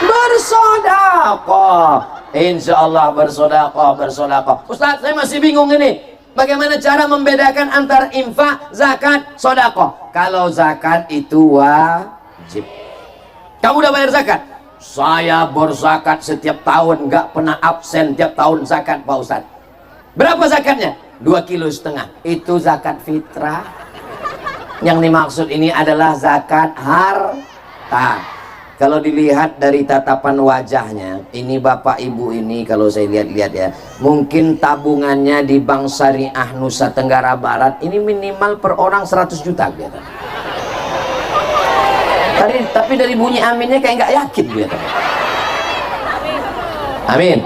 A: bersodakoh. Insya Allah bersodakoh. Ustadz, saya masih bingung ini, bagaimana cara membedakan antara infak, zakat, sodakoh? Kalau zakat itu wajib. Kamu udah bayar zakat? Saya berzakat setiap tahun, nggak pernah absen tiap tahun zakat Pak Ustadz. Berapa zakatnya? 2,5 kilo. Itu zakat fitrah. Yang dimaksud ini adalah zakat harta. Kalau dilihat dari tatapan wajahnya, ini bapak ibu ini kalau saya lihat-lihat ya, mungkin tabungannya di Bank Syariah Nusa Tenggara Barat ini minimal per orang 100 juta gitu. Tapi dari bunyi aminnya kayak nggak yakin gitu. Amin.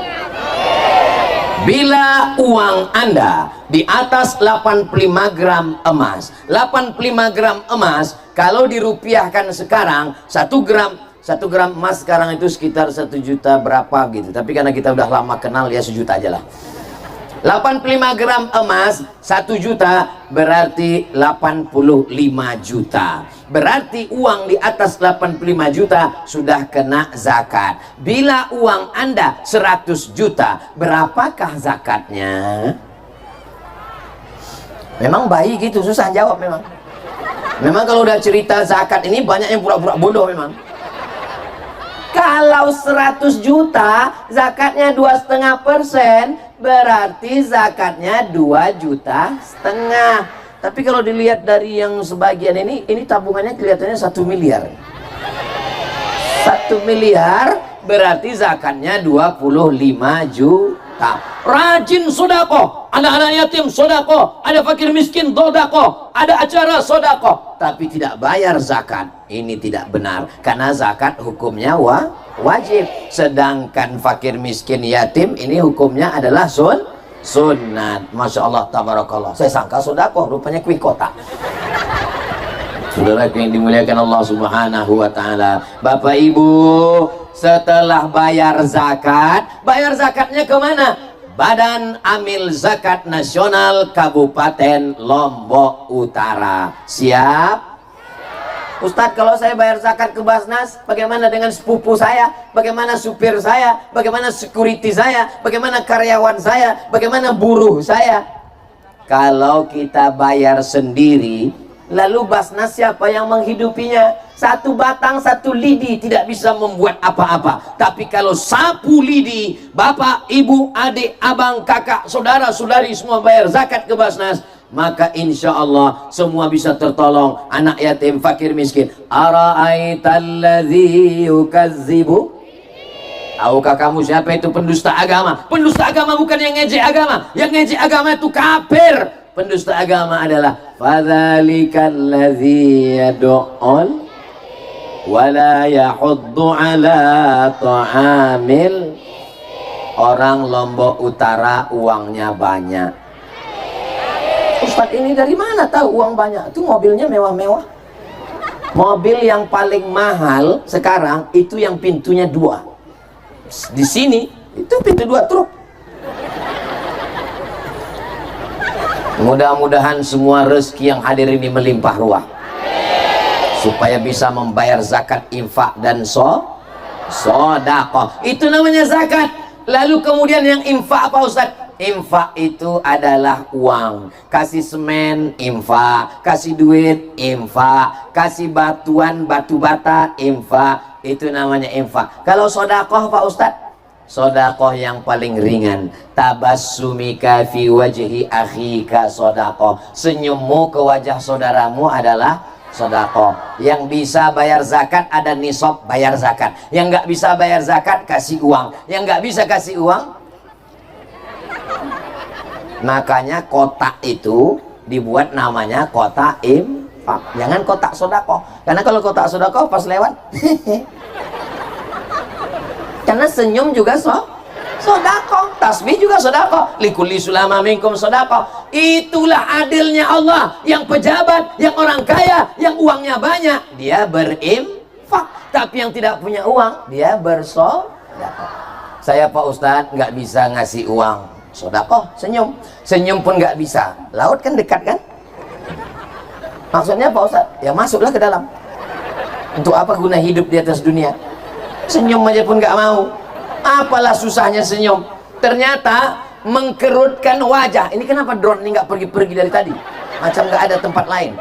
A: Bila uang Anda di atas 85 gram emas, 85 gram emas kalau dirupiahkan sekarang, 1 gram emas sekarang itu sekitar 1 juta berapa gitu. Tapi karena kita udah lama kenal ya 1 juta aja lah. 85 gram emas 1 juta berarti 85 juta. Berarti uang di atas 85 juta sudah kena zakat. Bila uang Anda 100 juta, berapakah zakatnya? Memang bayi gitu, susah jawab memang. Memang kalau udah cerita zakat ini banyak yang pura-pura bodoh memang. Kalau 100 juta zakatnya 2,5%, berarti zakatnya 2,5 juta. Tapi kalau dilihat dari yang sebagian ini tabungannya kelihatannya 1 miliar. 1 miliar berarti zakatnya 25 juta. Rajin sodako, anak-anak yatim sodako, ada fakir miskin sodako, ada acara sodako, tapi tidak bayar zakat. Ini tidak benar, karena zakat hukumnya wajib. Sedangkan fakir miskin yatim ini hukumnya adalah sunat. Masya Allah, tabarakallah. Saya sangka sodako, rupanya kuih kotak. Saudara yang dimuliakan Allah Subhanahu wa Ta'ala, Bapak Ibu, setelah bayar zakatnya kemana? Badan Amil Zakat Nasional Kabupaten Lombok Utara. Siap? Ustadz, kalau saya bayar zakat ke Basnas, bagaimana dengan sepupu saya? Bagaimana supir saya? Bagaimana security saya? Bagaimana karyawan saya? Bagaimana buruh saya? Kalau kita bayar sendiri, lalu Basnas siapa yang menghidupinya? 1 batang 1 lidi tidak bisa membuat apa-apa. Tapi kalau sapu lidi, bapak, ibu, adik, abang, kakak, saudara, saudari semua bayar zakat ke Basnas, maka insya Allah semua bisa tertolong. Anak yatim, fakir, miskin. Ara'aitalladzi yukazzibu, tahukah kamu siapa itu pendusta agama? Pendusta agama bukan yang ngejek agama. Yang ngejek agama itu kafir. Pendusta agama adalah fadzalikalladzi yad'ul wala yahuddu ala ta'amil. Orang Lombok Utara uangnya banyak. Ustadz ini dari mana tahu uang banyak? Itu mobilnya mewah-mewah. Mobil yang paling mahal sekarang itu yang pintunya 2. Di sini itu pintu 2 truk. Mudah-mudahan semua rezeki yang hadir ini melimpah ruah, supaya bisa membayar zakat, infak, dan sedekah. Itu namanya zakat. Lalu kemudian yang infak apa Ustaz? Infak itu adalah uang. Kasih semen, infak. Kasih duit, infak. Kasih batuan, batu bata, infak. Itu namanya infak. Kalau sedekah Pak Ustaz? Sedekah yang paling ringan. Tabassumika fi wajhi akhika sedekah. Senyummu ke wajah saudaramu adalah sedekah. Yang bisa bayar zakat ada nisab, bayar zakat. Yang nggak bisa bayar zakat kasih uang. Yang nggak bisa kasih uang, makanya kotak itu dibuat namanya kotak infak. Jangan kotak sedekah. Karena kalau kotak sedekah pas lewat karena senyum juga sedekah, tasbih juga sedekah, likulli sulama minkum sedekah. Itulah adilnya Allah. Yang pejabat, yang orang kaya, yang uangnya banyak, dia berinfak. Tapi yang tidak punya uang, dia bersedekah. Saya Pak Ustadz nggak bisa ngasih uang, sedekah, senyum. Senyum pun nggak bisa. Laut kan dekat kan? Maksudnya Pak Ustadz, ya masuklah ke dalam. Untuk apa guna hidup di atas dunia? Senyum aja pun nggak mau. Apalah susahnya senyum? Ternyata mengkerutkan wajah. Ini kenapa drone ini nggak pergi-pergi dari tadi? Macam nggak ada tempat lain.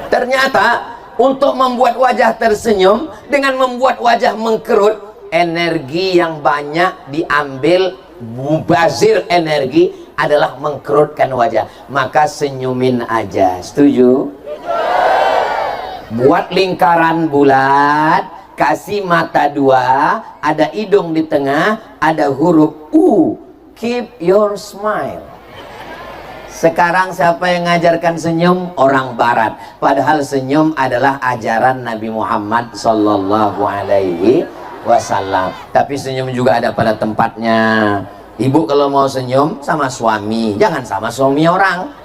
A: Ternyata untuk membuat wajah tersenyum dengan membuat wajah mengkerut, energi yang banyak diambil, mubazir energi adalah mengkerutkan wajah. Maka senyumin aja. Setuju? Buat lingkaran bulat, kasih mata 2, ada hidung di tengah, ada huruf U. Keep your smile. Sekarang siapa yang ngajarkan senyum? Orang barat. Padahal senyum adalah ajaran Nabi Muhammad sallallahu alaihi wasallam. Tapi senyum juga ada pada tempatnya. Ibu kalau mau senyum sama suami, jangan sama suami orang.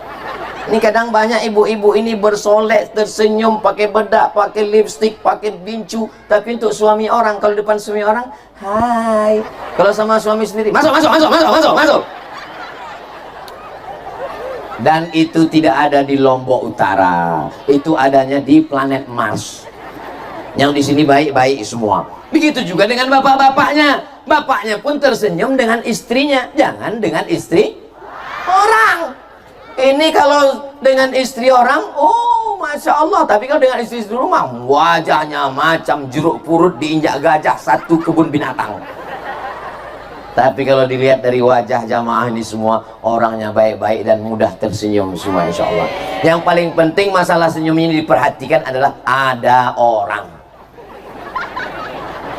A: Ini kadang banyak ibu-ibu ini bersolek, tersenyum, pakai bedak, pakai lipstick, pakai bincu. Tapi untuk suami orang, kalau depan suami orang, hai. Kalau sama suami sendiri, masuk. Dan itu tidak ada di Lombok Utara. Itu adanya di planet Mars. Yang di sini baik-baik semua. Begitu juga dengan bapak-bapaknya. Bapaknya pun tersenyum dengan istrinya, jangan dengan istri orang. Ini kalau dengan istri orang, oh Masya Allah. Tapi kalau dengan istri rumah, wajahnya macam jeruk purut diinjak gajah satu kebun binatang. Tapi kalau dilihat dari wajah jamaah ini semua, orangnya baik-baik dan mudah tersenyum semua insya Allah. Yang paling penting masalah senyum ini diperhatikan adalah ada orang.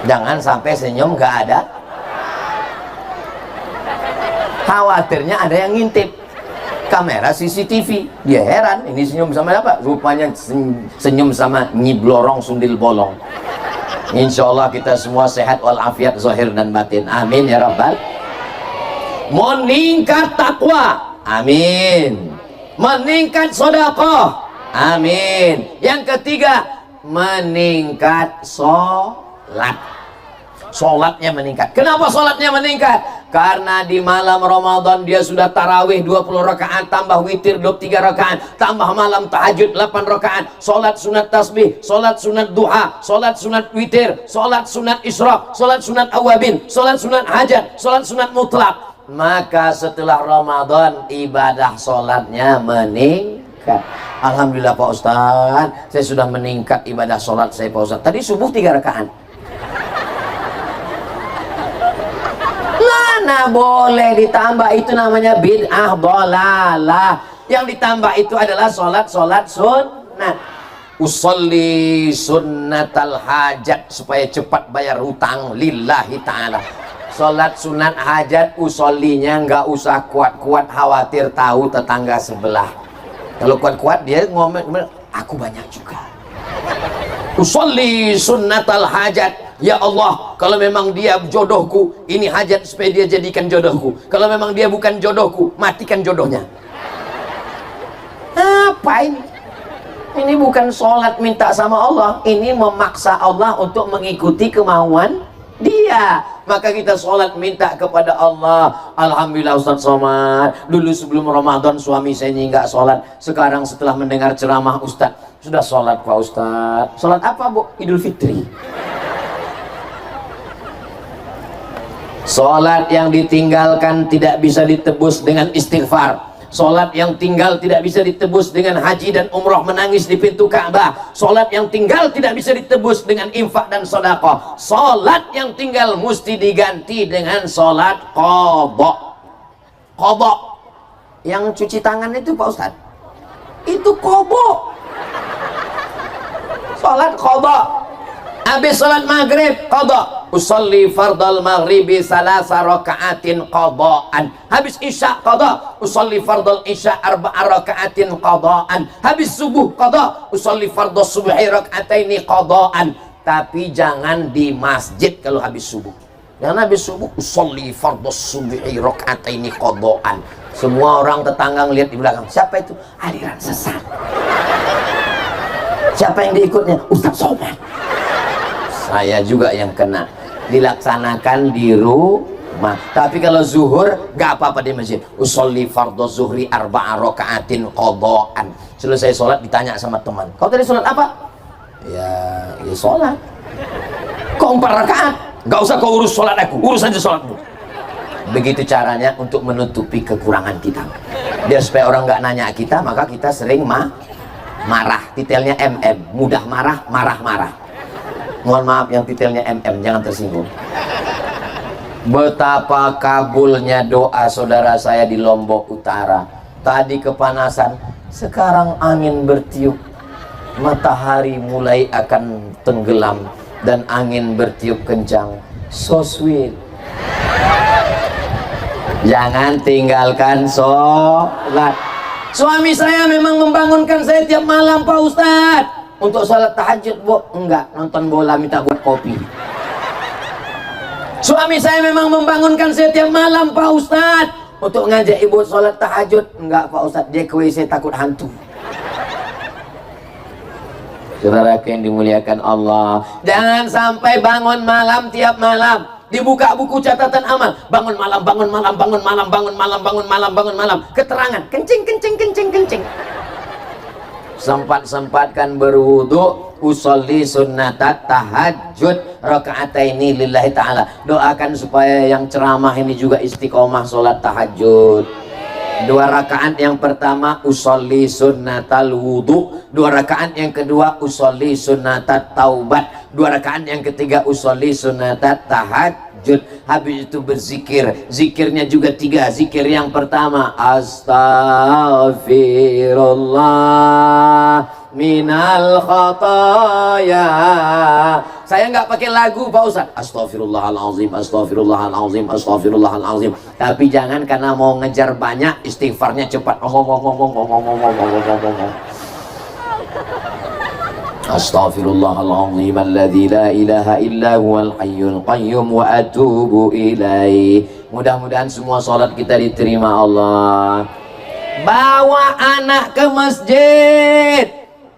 A: Jangan sampai senyum gak ada. Khawatirnya ada yang ngintip kamera CCTV, dia heran ini senyum sama apa, rupanya senyum sama Nyi Blorong Sundil Bolong. Insya Allah kita semua sehat walafiat zahir dan batin, amin ya rabbal. Meningkat takwa, amin. Meningkat sedekah, amin. Yang ketiga, meningkat sholat. Sholatnya meningkat. Kenapa sholatnya meningkat? Karena di malam Ramadan dia sudah tarawih 20 rakaat, tambah witir 23 rakaat, tambah malam tahajud 8 rakaat, sholat sunat tasbih, sholat sunat duha, sholat sunat witir, sholat sunat isyraq, sholat sunat awabin, sholat sunat hajat, sholat sunat mutlak. Maka setelah Ramadan ibadah sholatnya meningkat. Alhamdulillah Pak Ustadz, saya sudah meningkat ibadah sholat saya Pak Ustadz. Tadi subuh 3 rakaat. Mana boleh ditambah, itu namanya bid'ah dolalah. Yang ditambah itu adalah sholat sunnat. Usolli sunnatal hajat, supaya cepat bayar hutang lillahi ta'ala. Sholat sunat hajat usollinya nggak usah kuat-kuat, khawatir tahu tetangga sebelah. Kalau kuat-kuat dia ngomong, aku banyak juga. Usolli sunnatal hajat, ya Allah, kalau memang dia jodohku, ini hajat supaya dia jadikan jodohku. Kalau memang dia bukan jodohku, matikan jodohnya. Apa ini? Ini bukan sholat minta sama Allah, ini memaksa Allah untuk mengikuti kemauan dia. Maka kita sholat minta kepada Allah. Alhamdulillah Ustaz Somad, dulu sebelum Ramadan suami saya nggak sholat, sekarang setelah mendengar ceramah Ustaz sudah sholat Pak Ustaz. Sholat apa Bu? Idul Fitri. Sholat yang ditinggalkan tidak bisa ditebus dengan istighfar. Sholat yang tinggal tidak bisa ditebus dengan haji dan umroh menangis di pintu Ka'bah. Sholat yang tinggal tidak bisa ditebus dengan infak dan sedekah. Sholat yang tinggal mesti diganti dengan sholat qadha. Qadha yang cuci tangan itu Pak Ustaz, itu qadha. Sholat qadha. Habis sholat maghrib qadha, usolli fardal maghribi salasa raka'atin qadhaan. Habis isya qadha, usolli fardal isya arba'a raka'atin qadhaan. Habis subuh qadha, usolli fardal subhi raka'ataini qadhaan. Tapi jangan di masjid kalau habis subuh. Jangan habis subuh usolli fardal subhi raka'ataini qadhaan. Semua orang tetangga ngelihat di belakang, siapa itu? Aliran sesat. Siapa yang diikutnya? Ustaz Somad. Saya juga yang kena. Dilaksanakan di rumah. Tapi kalau zuhur gak apa-apa di masjid. Usolli fardhu zuhri arba'a raka'atin qadhaan. Selesai sholat ditanya sama teman, kau tadi sholat apa? Ya sholat. Kok 4 rakaat? Gak usah kau urus sholat aku, urus aja sholatmu. Begitu caranya untuk menutupi kekurangan kita. Biar supaya orang gak nanya kita, maka kita sering marah. Titelnya MM, mudah marah, marah-marah. Mohon maaf yang titelnya MM, jangan tersinggung. Betapa kabulnya doa saudara saya di Lombok Utara. Tadi kepanasan, sekarang angin bertiup, matahari mulai akan tenggelam dan angin bertiup kencang. So sweet. Jangan tinggalkan sholat. Suami saya memang membangunkan saya tiap malam Pak Ustadz. Untuk sholat tahajud Bu? Enggak, nonton bola minta buat kopi. Suami saya memang membangunkan saya tiap malam Pak Ustadz. Untuk ngajak ibu sholat tahajud? Enggak Pak Ustadz, dia ke WC takut hantu. Saudara yang dimuliakan Allah, jangan sampai bangun malam tiap malam. Dibuka buku catatan amal, bangun malam, bangun malam, bangun malam, bangun malam, bangun malam, bangun malam. Keterangan, kencing, kencing, kencing, kencing. Sempat-sempatkan berwudu, usolli sunnatat tahajud raka'ataini lillahi ta'ala. Doakan supaya yang ceramah ini juga istiqomah sholat tahajud. 2 rakaat yang pertama usolli sunnatal wudu, 2 rakaat yang kedua usolli sunnatat taubat, 2 rakaat yang ketiga usolli sunnatat tahajud. Habis itu berzikir, zikirnya juga 3. Zikir yang pertama astaghfirullah minal khataya. Saya nggak pakai lagu Pak Ustaz, astaghfirullahalazim, astaghfirullahalazim, astaghfirullahalazim. Tapi jangan karena mau ngejar banyak istighfarnya cepat. Astaghfirullahalazim alladzi la ilaha illa huwal hayyul qayyum wa atubu ilaih. Mudah-mudahan semua salat kita diterima Allah. Bawa anak ke masjid.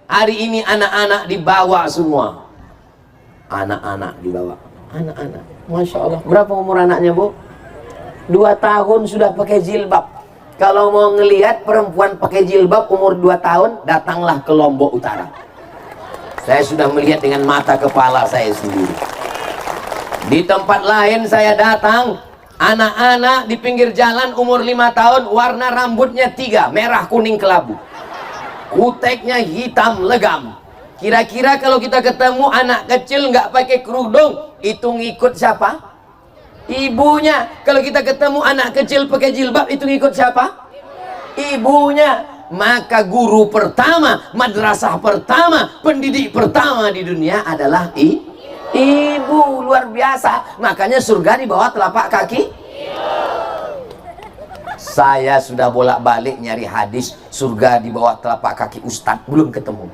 A: Hari ini anak-anak dibawa semua. Anak-anak dibawa. Anak-anak. Masya Allah. Berapa umur anaknya Bu? 2 tahun sudah pakai jilbab. Kalau mau ngelihat perempuan pakai jilbab umur 2 tahun, datanglah ke Lombok Utara. Saya sudah melihat dengan mata kepala saya sendiri. Di tempat lain saya datang, anak-anak di pinggir jalan umur 5 tahun, warna rambutnya 3, merah kuning kelabu, kuteknya hitam legam. Kira-kira kalau kita ketemu anak kecil nggak pakai kerudung, itu ngikut siapa? Ibunya. Kalau kita ketemu anak kecil pakai jilbab, itu ngikut siapa? Ibunya. Maka guru pertama, madrasah pertama, pendidik pertama di dunia adalah ibu. Luar biasa. Makanya surga di bawah telapak kaki. Saya sudah bolak-balik nyari hadis surga di bawah telapak kaki Ustadz, belum ketemu.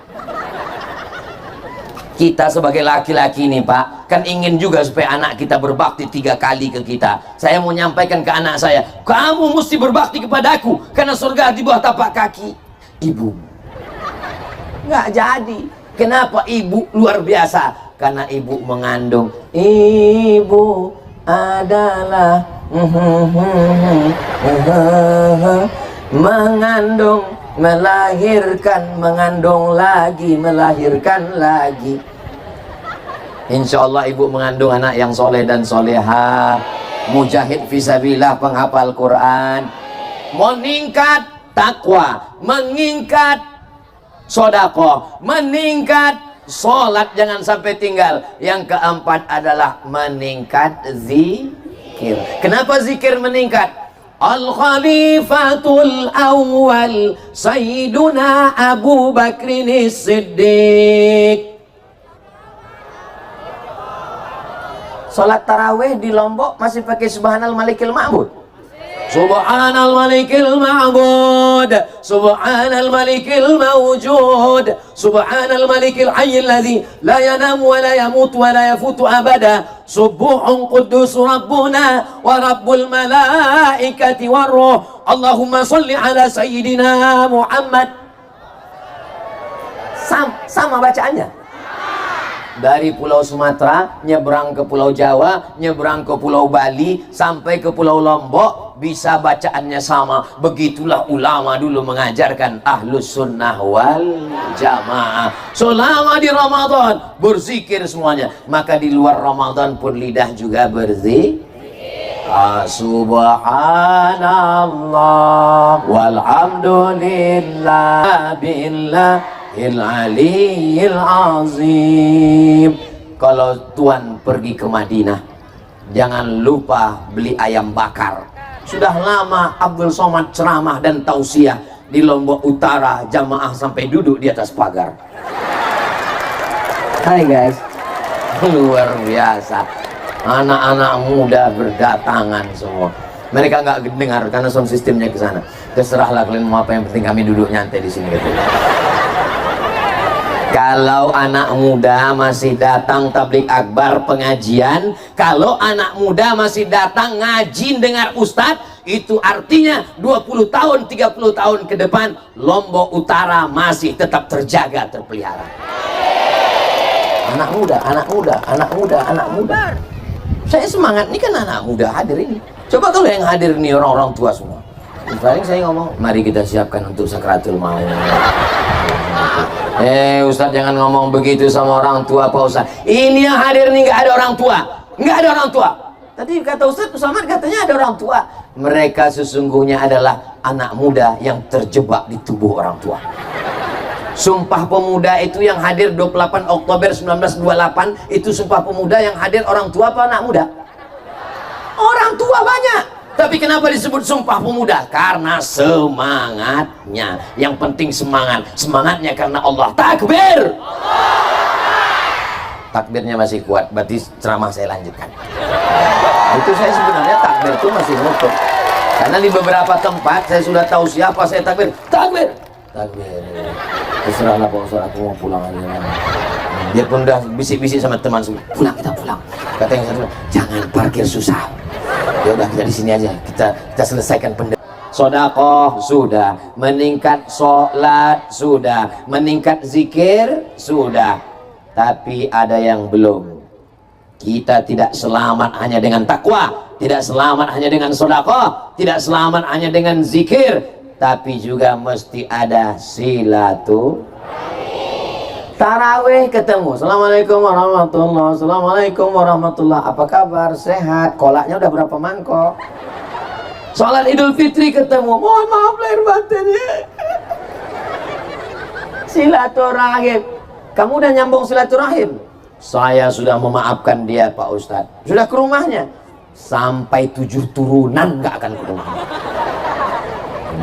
A: Kita sebagai laki-laki nih Pak, kan ingin juga supaya anak kita berbakti 3 kali ke kita. Saya mau nyampaikan ke anak saya, kamu mesti berbakti kepadaku, karena surga di bawah tapak kaki ibu. Nggak jadi. Kenapa ibu luar biasa? Karena ibu mengandung. Ibu adalah mengandung, melahirkan, mengandung lagi, melahirkan lagi. Insya Allah ibu mengandung anak yang soleh dan soleha, mujahid fisabilillah, penghafal Quran, meningkat takwa, meningkat sodakoh, meningkat sholat, jangan sampai tinggal. Yang keempat adalah meningkat zikir. Kenapa zikir meningkat? Al-Khalifatul Awwal Sayyiduna Abu Bakrin Siddiq. Salat tarawih di Lombok masih pakai Subhanal Malikil Ma'bud. Subhanal Malikil Ma'bud, Subhanal Malikil Mawjud, Subhanal Malikil Hayyil Ladzi la yanam wa la yamut wa la yafutu abada, Subuhun Quddus Rabbuna wa Rabbul Malaikati war Ruh. Allahumma salli ala Sayyidina Muhammad. Sama bacaannya. Dari Pulau Sumatera nyebrang ke Pulau Jawa, nyebrang ke Pulau Bali, sampai ke Pulau Lombok, bisa bacaannya sama. Begitulah ulama dulu mengajarkan Ahlus Sunnah wal Jamaah. Selama di Ramadan berzikir semuanya, maka di luar Ramadan pun lidah juga berzikir. Subhanallah walhamdulillah billah Al-Aliyil Azim. Kalau Tuan pergi ke Madinah, jangan lupa beli ayam bakar. Sudah lama Abdul Somad ceramah dan tausiah di Lombok Utara, jamaah sampai duduk di atas pagar. Hai guys, luar biasa. Anak-anak muda berdatangan semua. Mereka nggak dengar karena sound sistemnya ke sana. Terserahlah kalian mau apa, yang penting kami duduk nyantai di sini gitu. Kalau anak muda masih datang tablik akbar pengajian, kalau anak muda masih datang ngaji dengar ustadz, itu artinya 20 tahun, 30 tahun ke depan Lombok Utara masih tetap terjaga, terpelihara. Anak muda, anak muda, anak muda, anak muda. Saya semangat, ini kan anak muda hadir ini. Coba kalau yang hadir ini orang-orang tua semua. Paling saya ngomong, mari kita siapkan untuk sakratul maut. Ustadz jangan ngomong begitu sama orang tua Pak Ustadz. Ini yang hadir nih nggak ada orang tua, nggak ada orang tua. Tadi kata Ustadz Somad katanya ada orang tua. Mereka sesungguhnya adalah anak muda yang terjebak di tubuh orang tua. Sumpah Pemuda itu yang hadir 28 Oktober 1928 itu Sumpah Pemuda yang hadir orang tua apa anak muda? Orang tua banyak. Tapi kenapa disebut Sumpah Pemuda? Karena semangatnya. Yang penting semangat. Semangatnya karena Allah. Takbir! Takbirnya masih kuat. Berarti ceramah saya lanjutkan. Itu saya sebenarnya takbir itu masih nutup. Karena di beberapa tempat saya sudah tahu siapa saya takbir. Takbir! Takbir. Terserahlah Pak Ustaz, aku mau pulang aja. Biarpun udah bisik-bisik sama teman semua. Pulang, kita pulang. Kata yang satu, jangan parkir susah. Ya udah kita di sini aja, kita selesaikan sodakoh sudah, meningkat sholat sudah, meningkat zikir sudah, tapi ada yang belum. Kita tidak selamat hanya dengan takwa, tidak selamat hanya dengan sodakoh, tidak selamat hanya dengan zikir, tapi juga mesti ada silaturahmi. Tarawih ketemu, assalamualaikum warahmatullah, assalamualaikum warahmatullah, apa kabar, sehat, kolaknya udah berapa mangkok. Sholat Idul Fitri ketemu, mohon maaf lahir batin ya. Silaturahim, kamu udah nyambung silaturahim? Saya sudah memaafkan dia Pak Ustadz, sudah ke rumahnya, sampai 7 turunan nggak akan ke rumahnya.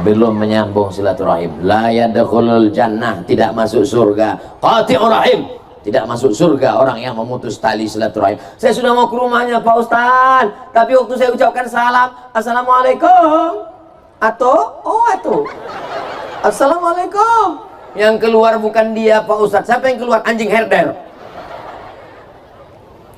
A: Belum menyambung silaturahim. La yadkhulul jannah, tidak masuk surga. Qati'ur rahim, tidak masuk surga orang yang memutus tali silaturahim. Saya sudah mau ke rumahnya Pak Ustaz, tapi waktu saya ucapkan salam, assalamualaikum, atau assalamualaikum, yang keluar bukan dia Pak Ustaz. Siapa yang keluar? Anjing herder.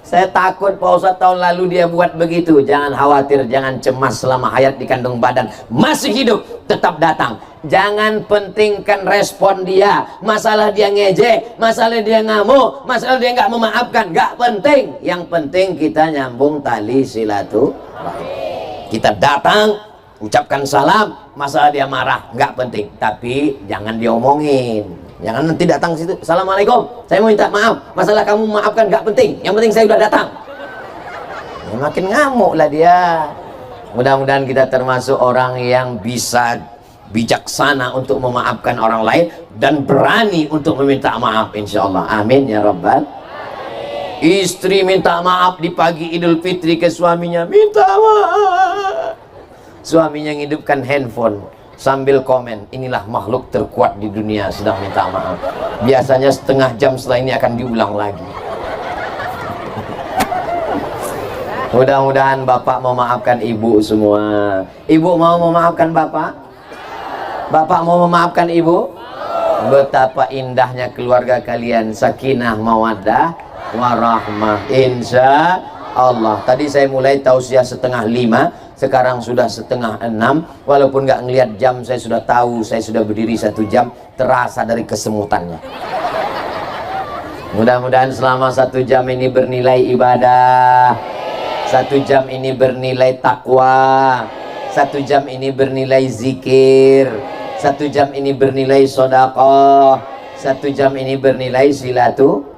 A: Saya takut Pak Ustaz tahun lalu dia buat begitu. Jangan khawatir, jangan cemas, selama hayat di kandung badan masih hidup, tetap datang. Jangan pentingkan respon dia. Masalah dia ngejek, masalah dia ngamuk, masalah dia nggak memaafkan, nggak penting. Yang penting kita nyambung tali silaturahim. Kita datang, ucapkan salam, masalah dia marah, nggak penting. Tapi jangan diomongin. Jangan nanti datang situ, assalamualaikum, saya mau minta maaf, masalah kamu maafkan nggak penting, yang penting saya udah datang. Ya, makin ngamuk lah dia. Mudah-mudahan kita termasuk orang yang bisa bijaksana untuk memaafkan orang lain dan berani untuk meminta maaf, insya Allah. Amin ya rabbal. Istri minta maaf di pagi Idul Fitri ke suaminya, minta maaf. Suaminya ngidupkan handphone sambil komen, inilah makhluk terkuat di dunia sedang minta maaf. Biasanya setengah jam setelah ini akan diulang lagi. Mudah-mudahan bapak memaafkan ibu semua. Ibu mau memaafkan bapak? Bapak mau memaafkan ibu? Betapa indahnya keluarga kalian, sakinah mawaddah warahmah, insya Allah. Tadi saya mulai tausiah 4:30, sekarang sudah 5:30. Walaupun nggak ngelihat jam, saya sudah tahu saya sudah berdiri 1 jam, terasa dari kesemutannya. Mudah-mudahan selama 1 jam ini bernilai ibadah, 1 jam ini bernilai takwa, 1 jam ini bernilai zikir, 1 jam ini bernilai sedekah, 1 jam ini bernilai silaturahim.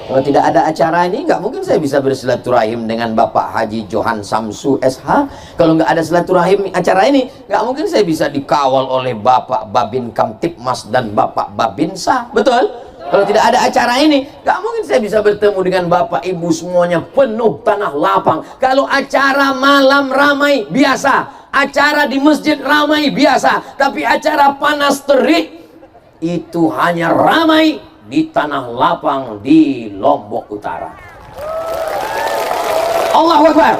A: Kalau tidak ada acara ini, nggak mungkin saya bisa bersilaturahim dengan Bapak Haji Johan Samsu SH. Kalau nggak ada silaturahim acara ini, nggak mungkin saya bisa dikawal oleh Bapak Babin Kamtipmas dan Bapak Babinsa. Betul? Kalau tidak ada acara ini, nggak mungkin saya bisa bertemu dengan Bapak Ibu semuanya penuh tanah lapang. Kalau acara malam ramai, biasa. Acara di masjid ramai, biasa. Tapi acara panas terik, itu hanya ramai di tanah lapang di Lombok Utara. Allahu Akbar,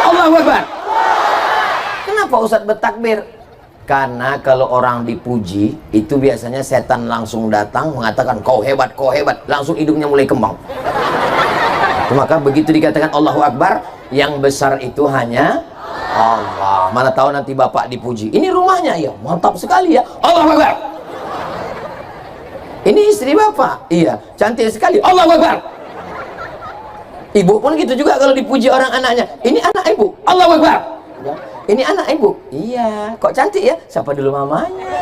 A: Allahu Akbar. Kenapa Ustadz bertakbir? Karena kalau orang dipuji, itu biasanya setan langsung datang mengatakan kau hebat, langsung hidungnya mulai kembang. Maka begitu dikatakan Allahu Akbar, yang besar itu hanya Allah. Mana tahu nanti Bapak dipuji, ini rumahnya, ya mantap sekali ya, Allahu Akbar. Ini istri Bapak, iya cantik sekali, Allahu Akbar. Ibu pun gitu juga kalau dipuji orang anaknya, ini anak ibu, Allahu Akbar. Ini anak ibu, iya kok cantik ya, siapa dulu mamanya.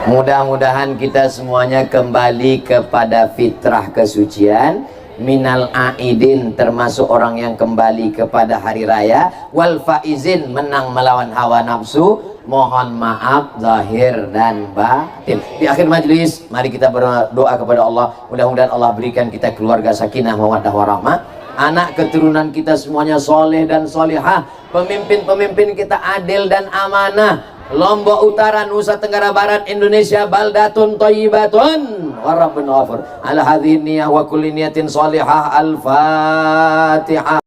A: Mudah-mudahan kita semuanya kembali kepada fitrah kesucian, minal aidin, termasuk orang yang kembali kepada hari raya, wal faizin, menang melawan hawa nafsu. Mohon maaf zahir dan batin. Di akhir majlis, mari kita berdoa kepada Allah. Mudah-mudahan Allah berikan kita keluarga sakinah mawaddah warahmah, anak keturunan kita semuanya soleh dan solihah, pemimpin-pemimpin kita adil dan amanah. Lombok Utara, Nusa Tenggara Barat, Indonesia baldatun thayyibatun wa rabbun ghafur. Ala hadhihi niyah wa kulli niyatin salihah. Al-Fatihah.